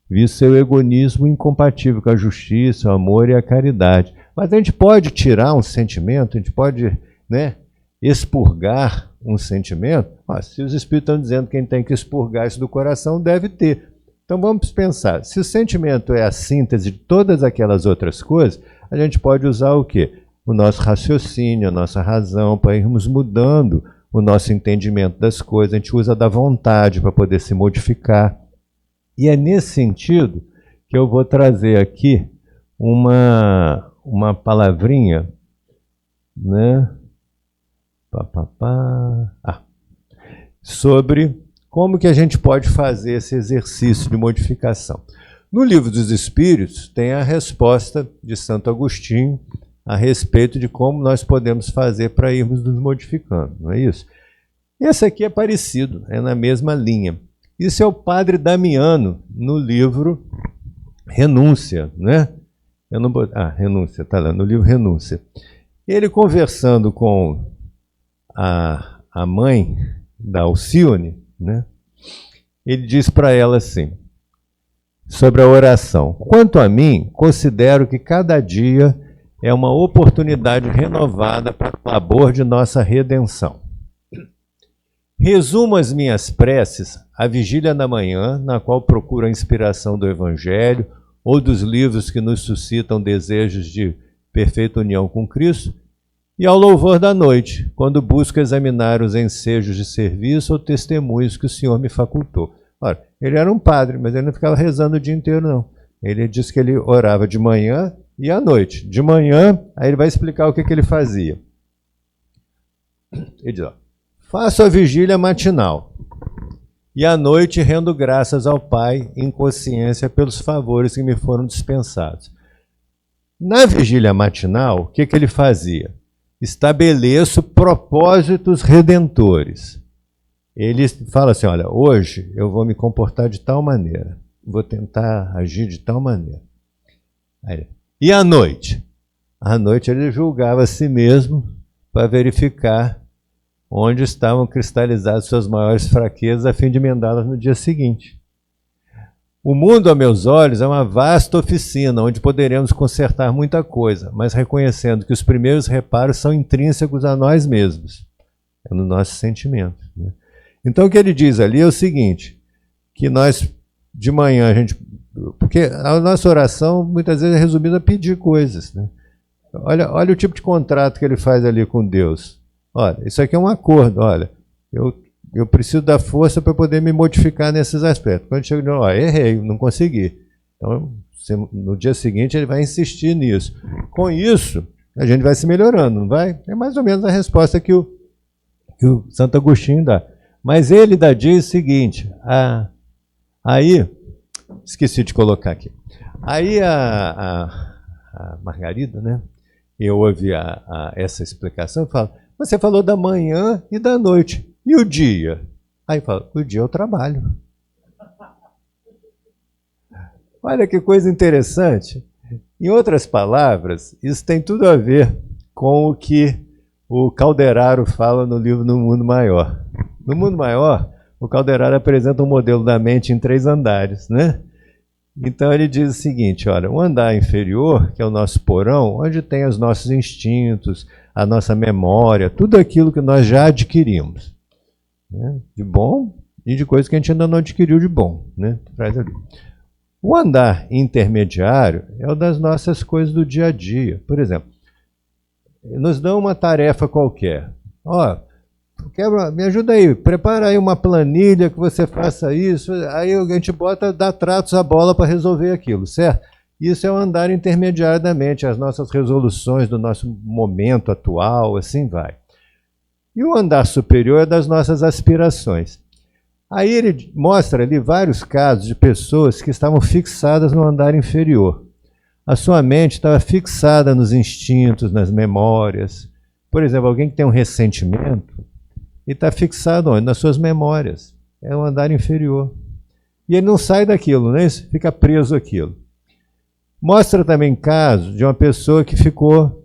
Visto seu egoísmo incompatível com a justiça, o amor e a caridade. Mas a gente pode tirar um sentimento, a gente pode, né, expurgar um sentimento. Se os Espíritos estão dizendo que quem tem que expurgar isso do coração deve ter. Então vamos pensar, se o sentimento é a síntese de todas aquelas outras coisas, a gente pode usar o quê? O nosso raciocínio, a nossa razão, para irmos mudando o nosso entendimento das coisas. A gente usa da vontade para poder se modificar. E é nesse sentido que eu vou trazer aqui uma palavrinha, né? Sobre como que a gente pode fazer esse exercício de modificação. No Livro dos Espíritos tem a resposta de Santo Agostinho a respeito de como nós podemos fazer para irmos nos modificando, não é isso? Esse aqui é parecido, é na mesma linha. Isso é o Padre Damiano, no livro Renúncia, né? Renúncia, está lá, no livro Renúncia. Ele conversando com a mãe da Alcione, né? Ele diz para ela assim, sobre a oração: quanto a mim, considero que cada dia é uma oportunidade renovada para o labor de nossa redenção. Resumo as minhas preces à vigília da manhã, na qual procuro a inspiração do Evangelho ou dos livros que nos suscitam desejos de perfeita união com Cristo, e ao louvor da noite, quando busco examinar os ensejos de serviço ou testemunhos que o Senhor me facultou. Ora, ele era um padre, mas ele não ficava rezando o dia inteiro, não. Ele disse que ele orava de manhã e à noite. De manhã, aí ele vai explicar o que ele fazia. Ele diz, faço a vigília matinal e à noite rendo graças ao Pai em consciência pelos favores que me foram dispensados. Na vigília matinal, o que ele fazia? Estabeleço propósitos redentores. Ele fala assim, olha, hoje eu vou me comportar de tal maneira, vou tentar agir de tal maneira. Aí, e à noite? À noite ele julgava a si mesmo para verificar onde estavam cristalizadas suas maiores fraquezas, a fim de emendá-las no dia seguinte. O mundo, a meus olhos, é uma vasta oficina, onde poderemos consertar muita coisa, mas reconhecendo que os primeiros reparos são intrínsecos a nós mesmos, é no nosso sentimento, né? Então o que ele diz ali é o seguinte, que nós, de manhã, porque a nossa oração muitas vezes é resumida a pedir coisas, né? Olha o tipo de contrato que ele faz ali com Deus. Olha, isso aqui é um acordo, olha, eu preciso da força para poder me modificar nesses aspectos. Quando chega, errei, não consegui. Então, no dia seguinte, ele vai insistir nisso. Com isso, a gente vai se melhorando, não vai? É mais ou menos a resposta que o E o Santo Agostinho dá. Mas ele diz o seguinte, aí, esqueci de colocar aqui, aí a Margarida, né, eu ouvi essa explicação e falo, você falou da manhã e da noite, e o dia? Aí fala, o dia eu trabalho. Olha que coisa interessante. Em outras palavras, isso tem tudo a ver com o que o Calderaro fala no livro No Mundo Maior. No Mundo Maior, o Calderaro apresenta um modelo da mente em 3 andares, né? Então ele diz o seguinte, olha, o andar inferior, que é o nosso porão, onde tem os nossos instintos, a nossa memória, tudo aquilo que nós já adquirimos, né? De bom e de coisa que a gente ainda não adquiriu de bom, né? Traz ali. O andar intermediário é o das nossas coisas do dia a dia. Por exemplo, nos dão uma tarefa qualquer. Ó, me ajuda aí, prepara aí uma planilha que você faça isso, aí a gente dá tratos à bola para resolver aquilo, certo? Isso é o andar intermediário da mente, as nossas resoluções do nosso momento atual, assim vai. E o andar superior é das nossas aspirações. Aí ele mostra ali vários casos de pessoas que estavam fixadas no andar inferior. A sua mente estava fixada nos instintos, nas memórias. Por exemplo, alguém que tem um ressentimento e está fixado onde? Nas suas memórias. É o andar inferior. E ele não sai daquilo, né? Fica preso àquilo. Mostra também casos de uma pessoa que ficou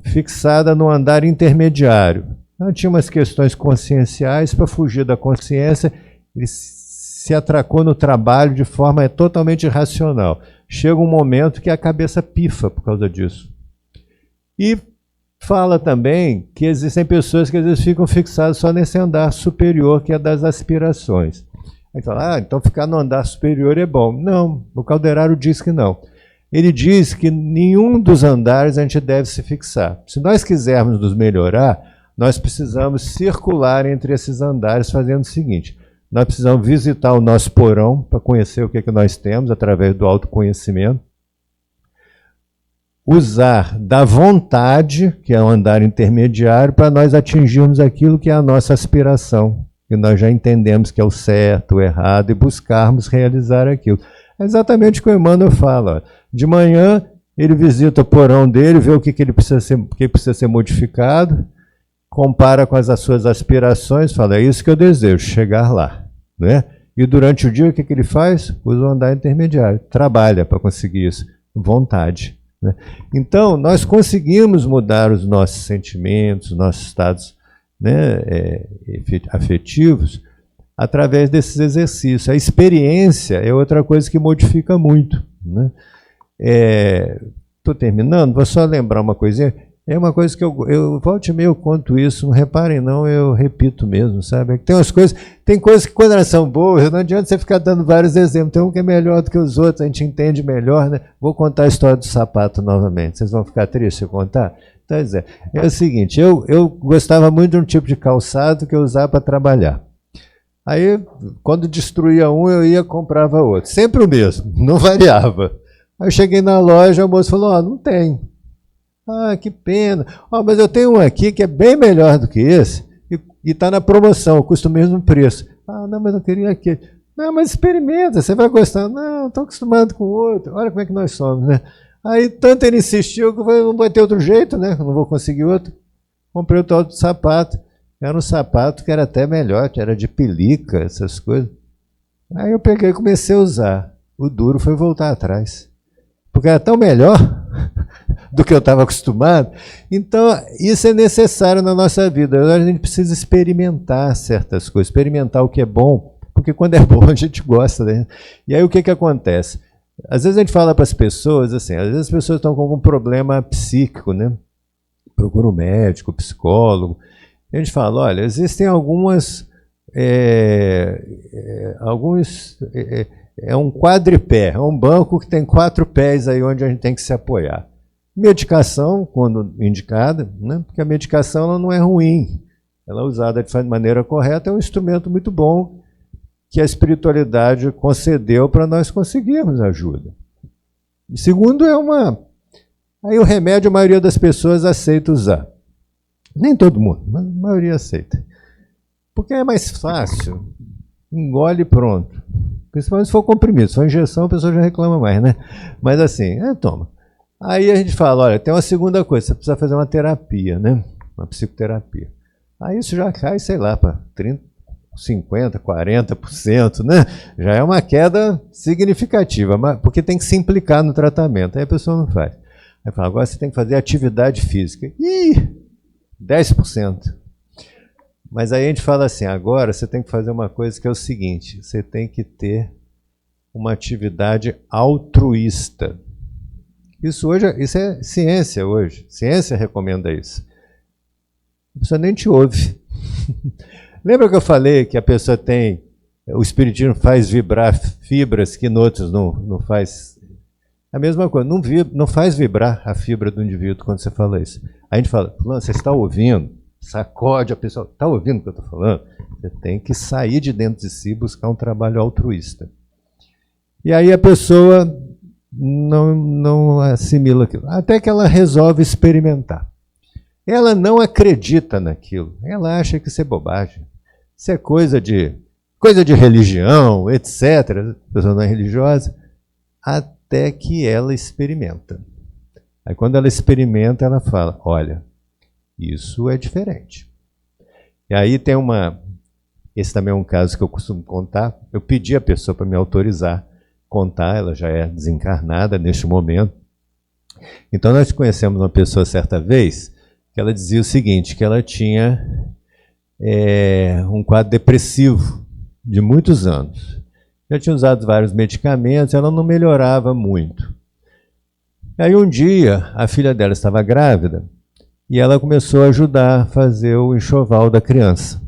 fixada no andar intermediário. Não tinha umas questões conscienciais, para fugir da consciência, ele se atracou no trabalho de forma totalmente irracional. Chega um momento que a cabeça pifa por causa disso. E fala também que existem pessoas que às vezes ficam fixadas só nesse andar superior, que é das aspirações. Aí fala, então ficar no andar superior é bom. Não, o Calderaro diz que não. Ele diz que nenhum dos andares a gente deve se fixar. Se nós quisermos nos melhorar, nós precisamos circular entre esses andares fazendo o seguinte, nós precisamos visitar o nosso porão para conhecer o que nós temos através do autoconhecimento, usar da vontade, que é o andar intermediário, para nós atingirmos aquilo que é a nossa aspiração, que nós já entendemos que é o certo, o errado, e buscarmos realizar aquilo. É exatamente o que o Emmanuel fala. Ó. De manhã, ele visita o porão dele, vê o que precisa ser modificado, compara com as suas aspirações, fala, é isso que eu desejo, chegar lá. Né? E durante o dia, o que ele faz? Usa o andar intermediário, trabalha para conseguir isso, vontade. Né? Então, nós conseguimos mudar os nossos sentimentos, nossos estados, né, afetivos, através desses exercícios. A experiência é outra coisa que modifica muito. Né? Estou terminando, vou só lembrar uma coisinha. É uma coisa que eu volta e meia eu conto isso, não reparem não, eu repito mesmo, sabe? Tem coisas que quando elas são boas, não adianta você ficar dando vários exemplos, tem um que é melhor do que os outros, a gente entende melhor, né? Vou contar a história do sapato novamente, vocês vão ficar tristes se eu contar? Então, é o seguinte, eu gostava muito de um tipo de calçado que eu usava para trabalhar. Aí, quando destruía um, eu ia e comprava outro, sempre o mesmo, não variava. Aí eu cheguei na loja, o moço falou, não tem. Ah, que pena. Mas eu tenho um aqui que é bem melhor do que esse e está na promoção, custa o mesmo preço. Não, mas eu queria aquele. Não, mas experimenta, você vai gostar. Não, estou acostumado com o outro. Olha como é que nós somos, né? Aí tanto ele insistiu que eu falei, não vai ter outro jeito, né? Não vou conseguir outro. Comprei outro sapato. Era um sapato que era até melhor, que era de pelica, essas coisas. Aí eu peguei e comecei a usar. O duro foi voltar atrás. Porque era tão melhor do que eu estava acostumado. Então, isso é necessário na nossa vida. A gente precisa experimentar certas coisas, experimentar o que é bom, porque quando é bom a gente gosta. Né? E aí o que acontece? Às vezes a gente fala para as pessoas, assim, às vezes as pessoas estão com algum problema psíquico, né? Procura um médico, um psicólogo. A gente fala, olha, existem alguns é um quadripé, é um banco que tem 4 pés aí onde a gente tem que se apoiar. Medicação, quando indicada, né? Porque a medicação ela não é ruim, ela é usada de maneira correta, é um instrumento muito bom que a espiritualidade concedeu para nós conseguirmos ajuda. E segundo, aí o remédio a maioria das pessoas aceita usar. Nem todo mundo, mas a maioria aceita. Porque é mais fácil, engole e pronto. Principalmente se for comprimido, se for injeção a pessoa já reclama mais, né? Mas assim, toma. Aí a gente fala, olha, tem uma segunda coisa, você precisa fazer uma terapia, né? Uma psicoterapia. Aí isso já cai, sei lá, para 30%, 50%, 40%, né? Já é uma queda significativa, porque tem que se implicar no tratamento. Aí a pessoa não faz. Aí fala, agora você tem que fazer atividade física. Ih, 10%. Mas aí a gente fala assim, agora você tem que fazer uma coisa que é o seguinte, você tem que ter uma atividade altruísta. Isso é ciência hoje. Ciência recomenda isso. A pessoa nem te ouve. Lembra que eu falei que a pessoa tem, o espiritismo faz vibrar fibras que em outros não faz? A mesma coisa, não faz vibrar a fibra do indivíduo quando você fala isso. Aí a gente fala, fulano, você está ouvindo? Sacode a pessoa, está ouvindo o que eu estou falando? Você tem que sair de dentro de si e buscar um trabalho altruísta. E aí a pessoa não assimila aquilo, até que ela resolve experimentar. Ela não acredita naquilo, ela acha que isso é bobagem, isso é coisa de religião, etc. A pessoa não é religiosa, até que ela experimenta. Aí quando ela experimenta, ela fala, olha, isso é diferente. E aí tem esse também é um caso que eu costumo contar, eu pedi a pessoa para me autorizar contar, ela já é desencarnada neste momento. Então nós conhecemos uma pessoa certa vez, que ela dizia o seguinte, que ela tinha um quadro depressivo de muitos anos. Já tinha usado vários medicamentos, ela não melhorava muito. Aí um dia, a filha dela estava grávida, e ela começou a ajudar a fazer o enxoval da criança.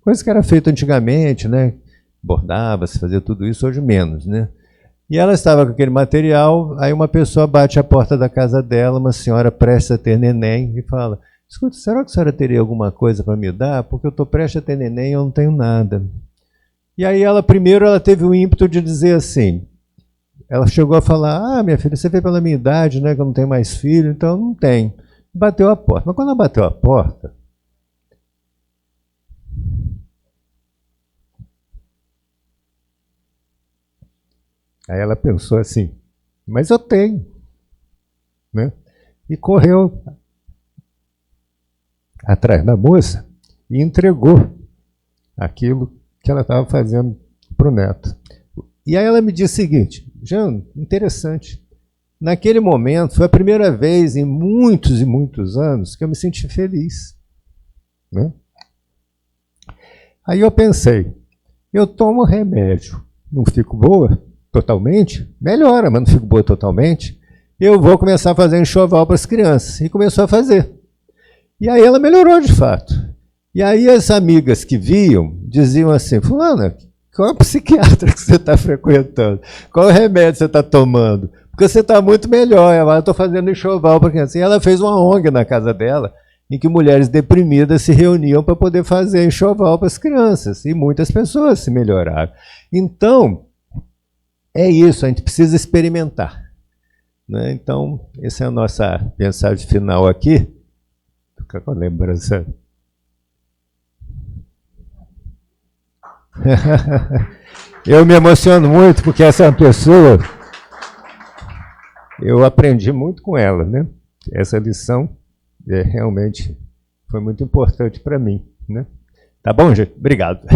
Coisa que era feita antigamente, né? Bordava-se, fazia tudo isso, hoje menos, né? E ela estava com aquele material, aí uma pessoa bate à porta da casa dela, uma senhora prestes a ter neném, e fala, escuta, será que a senhora teria alguma coisa para me dar? Porque eu estou prestes a ter neném e eu não tenho nada. E aí primeiro ela teve o ímpeto de dizer assim, ela chegou a falar, minha filha, você veio pela minha idade, né, que eu não tenho mais filho, então não tem. Bateu a porta. Mas quando ela bateu a porta, aí ela pensou assim, mas eu tenho, né? E correu atrás da moça e entregou aquilo que ela estava fazendo para o neto. E aí ela me disse o seguinte, Jano, interessante, naquele momento foi a primeira vez em muitos e muitos anos que eu me senti feliz, né? Aí eu pensei, eu tomo remédio, não fico boa totalmente, melhora, mas não fico boa totalmente, eu vou começar a fazer enxoval para as crianças. E começou a fazer. E aí ela melhorou de fato. E aí as amigas que viam, diziam assim, fulana, qual é o psiquiatra que você está frequentando? Qual é o remédio você está tomando? Porque você está muito melhor, eu estou fazendo enxoval para criança. E ela fez uma ONG na casa dela, em que mulheres deprimidas se reuniam para poder fazer enxoval para as crianças. E muitas pessoas se melhoraram. Então, é isso, a gente precisa experimentar, né? Então, essa é a nossa mensagem final aqui. Fica com a lembrança. Eu me emociono muito porque essa é uma pessoa, eu aprendi muito com ela, né? Essa lição realmente foi muito importante para mim, né? Tá bom, gente? Obrigado.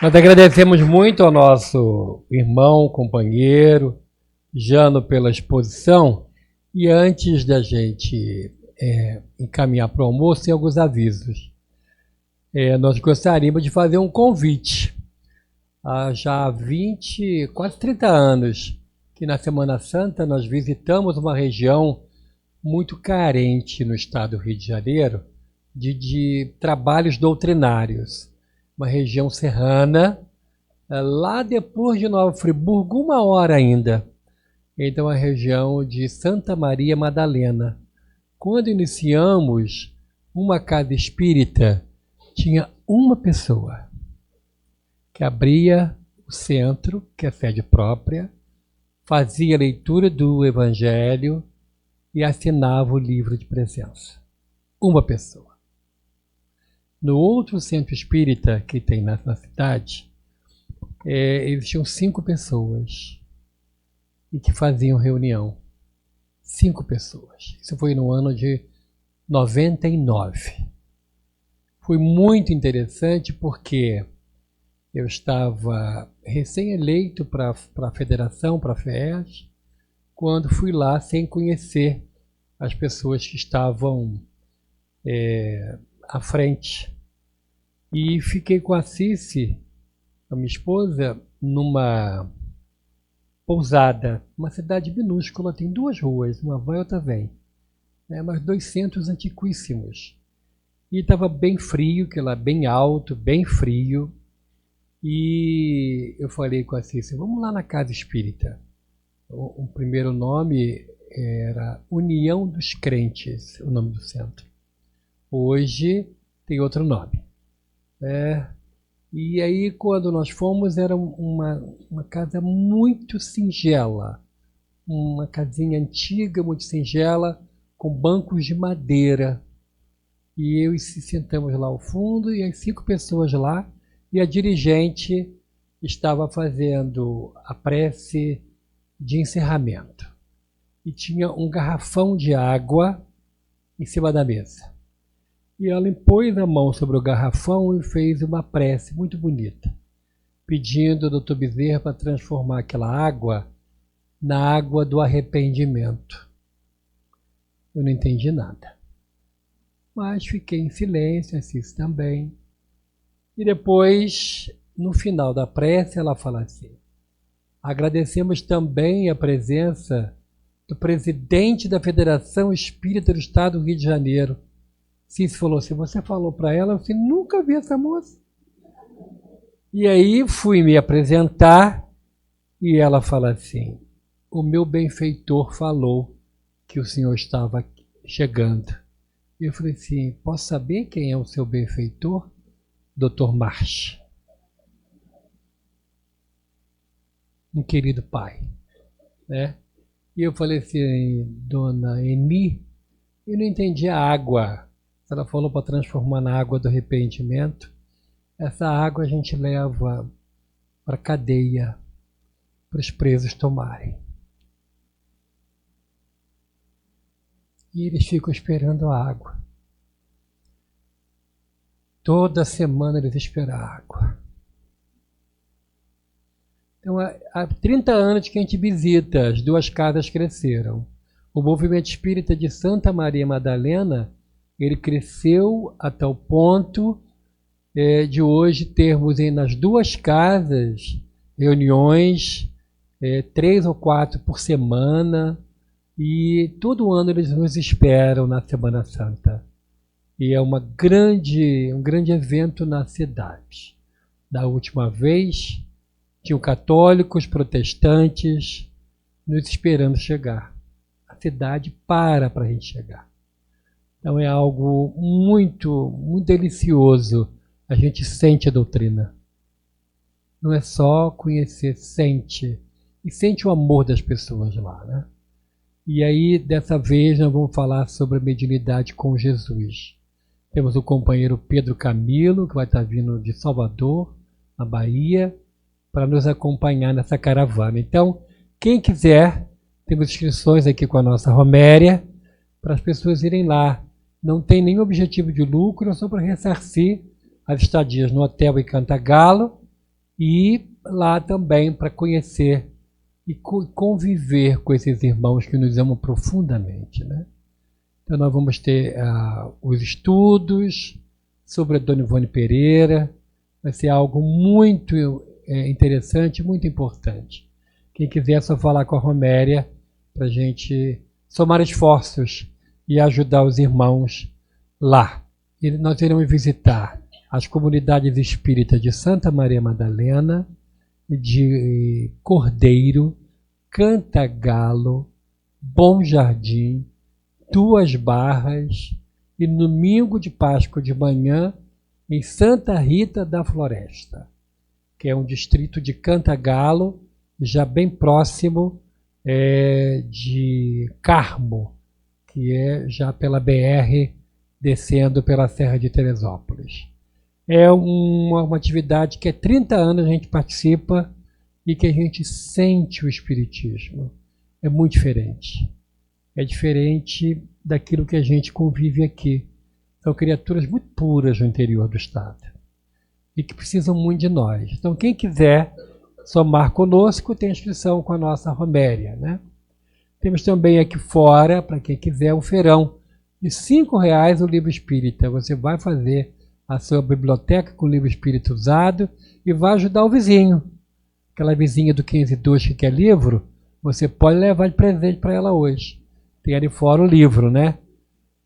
Nós agradecemos muito ao nosso irmão, companheiro, Jano, pela exposição. E antes da gente encaminhar para o almoço, tem alguns avisos. Nós gostaríamos de fazer um convite. Há já 20, quase 30 anos, que na Semana Santa nós visitamos uma região muito carente no estado do Rio de Janeiro de trabalhos doutrinários. Uma região serrana, lá depois de Nova Friburgo, 1 hora ainda. Então, a região de Santa Maria Madalena. Quando iniciamos uma casa espírita, tinha uma pessoa que abria o centro, que é sede própria, fazia a leitura do Evangelho e assinava o livro de presença. uma pessoa. No outro centro espírita que tem na cidade, existiam 5 pessoas e que faziam reunião. 5 pessoas. Isso foi no ano de 99. Foi muito interessante porque eu estava recém-eleito para a federação, para a FES, quando fui lá sem conhecer as pessoas que estavam à frente. E fiquei com a Cici, a minha esposa, numa pousada, uma cidade minúscula, tem 2 ruas, uma vai e outra vem. Mas 2 centros antiquíssimos. E estava bem frio, que lá bem alto, bem frio. E eu falei com a Cícia, vamos lá na Casa Espírita. O primeiro nome era União dos Crentes, o nome do centro. Hoje tem outro nome. E aí, quando nós fomos, era uma casa muito singela. Uma casinha antiga, muito singela, com bancos de madeira. E eu sentamos lá ao fundo, e as 5 pessoas lá, e a dirigente estava fazendo a prece de encerramento. E tinha um garrafão de água em cima da mesa. E ela pôs a mão sobre o garrafão e fez uma prece muito bonita, pedindo ao Dr. Bezerra para transformar aquela água na água do arrependimento. Eu não entendi nada. Mas fiquei em silêncio, assim também. E depois, no final da prece, ela fala assim, agradecemos também a presença do presidente da Federação Espírita do Estado do Rio de Janeiro. Cício falou assim, você falou para ela? Eu disse, nunca vi essa moça. E aí fui me apresentar e ela fala assim, o meu benfeitor falou que o senhor estava chegando. Eu falei assim, posso saber quem é o seu benfeitor? Dr. March. Um querido pai. Né? E eu falei assim, dona Eni, eu não entendi a água. Ela falou para transformar na água do arrependimento. Essa água a gente leva para a cadeia, para os presos tomarem. E eles ficam esperando a água. Toda semana eles esperam a água. Então, há 30 anos que a gente visita, as 2 casas cresceram. O movimento espírita de Santa Maria Madalena, ele cresceu a tal ponto de hoje termos nas 2 casas reuniões 3 ou 4 por semana, e todo ano eles nos esperam na Semana Santa. E é um grande evento na cidade. Da última vez, tinham católicos, protestantes, nos esperando chegar. A cidade para a gente chegar. Então é algo muito, muito delicioso. A gente sente a doutrina. Não é só conhecer, sente. E sente o amor das pessoas lá, né? E aí, dessa vez, nós vamos falar sobre a mediunidade com Jesus. Temos o companheiro Pedro Camilo, que vai estar vindo de Salvador, na Bahia, para nos acompanhar nessa caravana. Então, quem quiser, temos inscrições aqui com a nossa Roméria, para as pessoas irem lá. Não tem nenhum objetivo de lucro, é só para ressarcir as estadias no hotel em Cantagalo e lá também para conhecer e conviver com esses irmãos que nos amam profundamente, né? Então nós vamos ter os estudos sobre a Dona Ivone Pereira, vai ser algo muito interessante, muito importante. Quem quiser é só falar com a Roméria para a gente somar esforços e ajudar os irmãos lá. E nós iremos visitar as comunidades espíritas de Santa Maria Madalena, de Cordeiro, Cantagalo, Bom Jardim, 2 Barras e no domingo de Páscoa de manhã em Santa Rita da Floresta, que é um distrito de Cantagalo, já bem próximo de Carmo, que é já pela BR descendo pela Serra de Teresópolis. É uma atividade que há 30 anos a gente participa e que a gente sente o Espiritismo. É muito diferente. É diferente daquilo que a gente convive aqui. São criaturas muito puras no interior do Estado e que precisam muito de nós. Então, quem quiser somar conosco, tem inscrição com a nossa Roméria, né? Temos também aqui fora, para quem quiser, um feirão de R$5 o livro espírita. Você vai fazer a sua biblioteca com o livro espírita usado e vai ajudar o vizinho. Aquela vizinha do 502 que quer livro, você pode levar de presente para ela hoje. Tem ali fora o livro, né?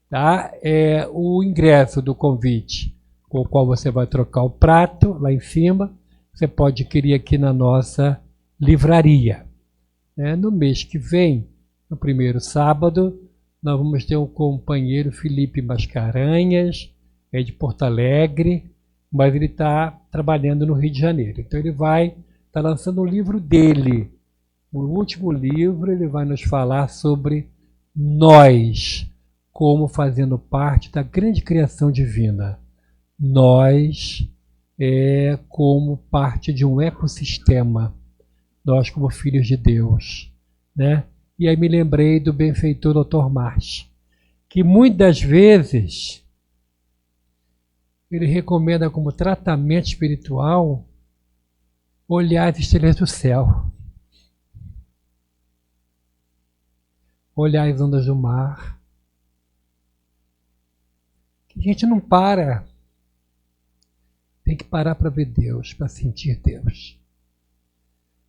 Tá? É o ingresso do convite, com o qual você vai trocar o prato lá em cima. Você pode adquirir aqui na nossa livraria. No mês que vem, no primeiro sábado, nós vamos ter um companheiro, Felipe Mascarenhas, é de Porto Alegre, mas ele está trabalhando no Rio de Janeiro. Então ele vai estar lançando um livro dele. O último livro, ele vai nos falar sobre nós, como fazendo parte da grande criação divina. Nós como parte de um ecossistema. Nós como filhos de Deus, né? E aí me lembrei do benfeitor Dr. Marx, que muitas vezes ele recomenda como tratamento espiritual olhar as estrelas do céu, olhar as ondas do mar. A gente não para. Tem que parar para ver Deus, para sentir Deus.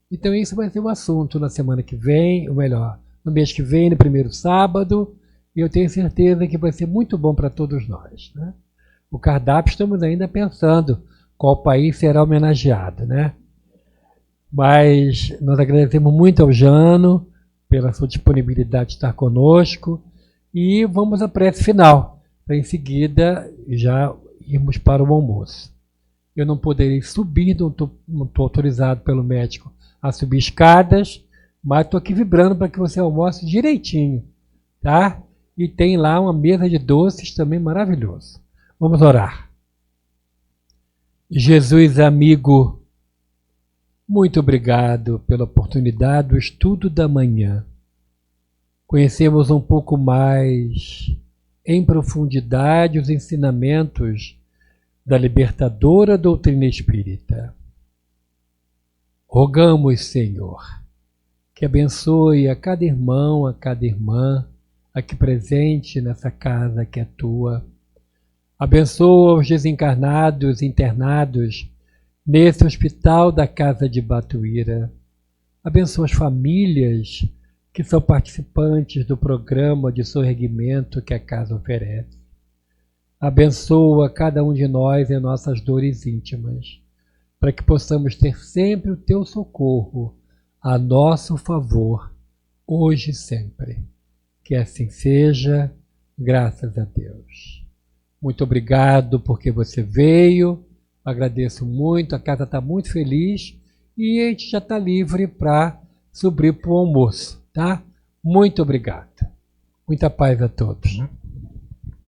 Então isso vai ser um assunto na semana que vem, ou melhor, no mês que vem, no primeiro sábado, e eu tenho certeza que vai ser muito bom para todos nós, né? O cardápio estamos ainda pensando qual país será homenageado, né? Mas nós agradecemos muito ao Jano pela sua disponibilidade de estar conosco e vamos à prece final, para em seguida já irmos para o almoço. Eu não poderei subir, não estou autorizado pelo médico a subir escadas, mas estou aqui vibrando para que você almoce direitinho, tá? E tem lá uma mesa de doces também maravilhoso. Vamos orar. Jesus amigo, muito obrigado pela oportunidade do estudo da manhã. Conhecemos um pouco mais em profundidade os ensinamentos da libertadora doutrina espírita. Rogamos, Senhor, que abençoe a cada irmão, a cada irmã, aqui presente nessa casa que é tua. Abençoa os desencarnados, internados nesse hospital da Casa de Batuíra. Abençoa as famílias que são participantes do programa de sorregimento que a casa oferece. Abençoa cada um de nós em nossas dores íntimas, para que possamos ter sempre o teu socorro a nosso favor, hoje e sempre. Que assim seja, graças a Deus. Muito obrigado porque você veio, agradeço muito, a casa está muito feliz e a gente já está livre para subir para o almoço, tá? Muito obrigado. Muita paz a todos.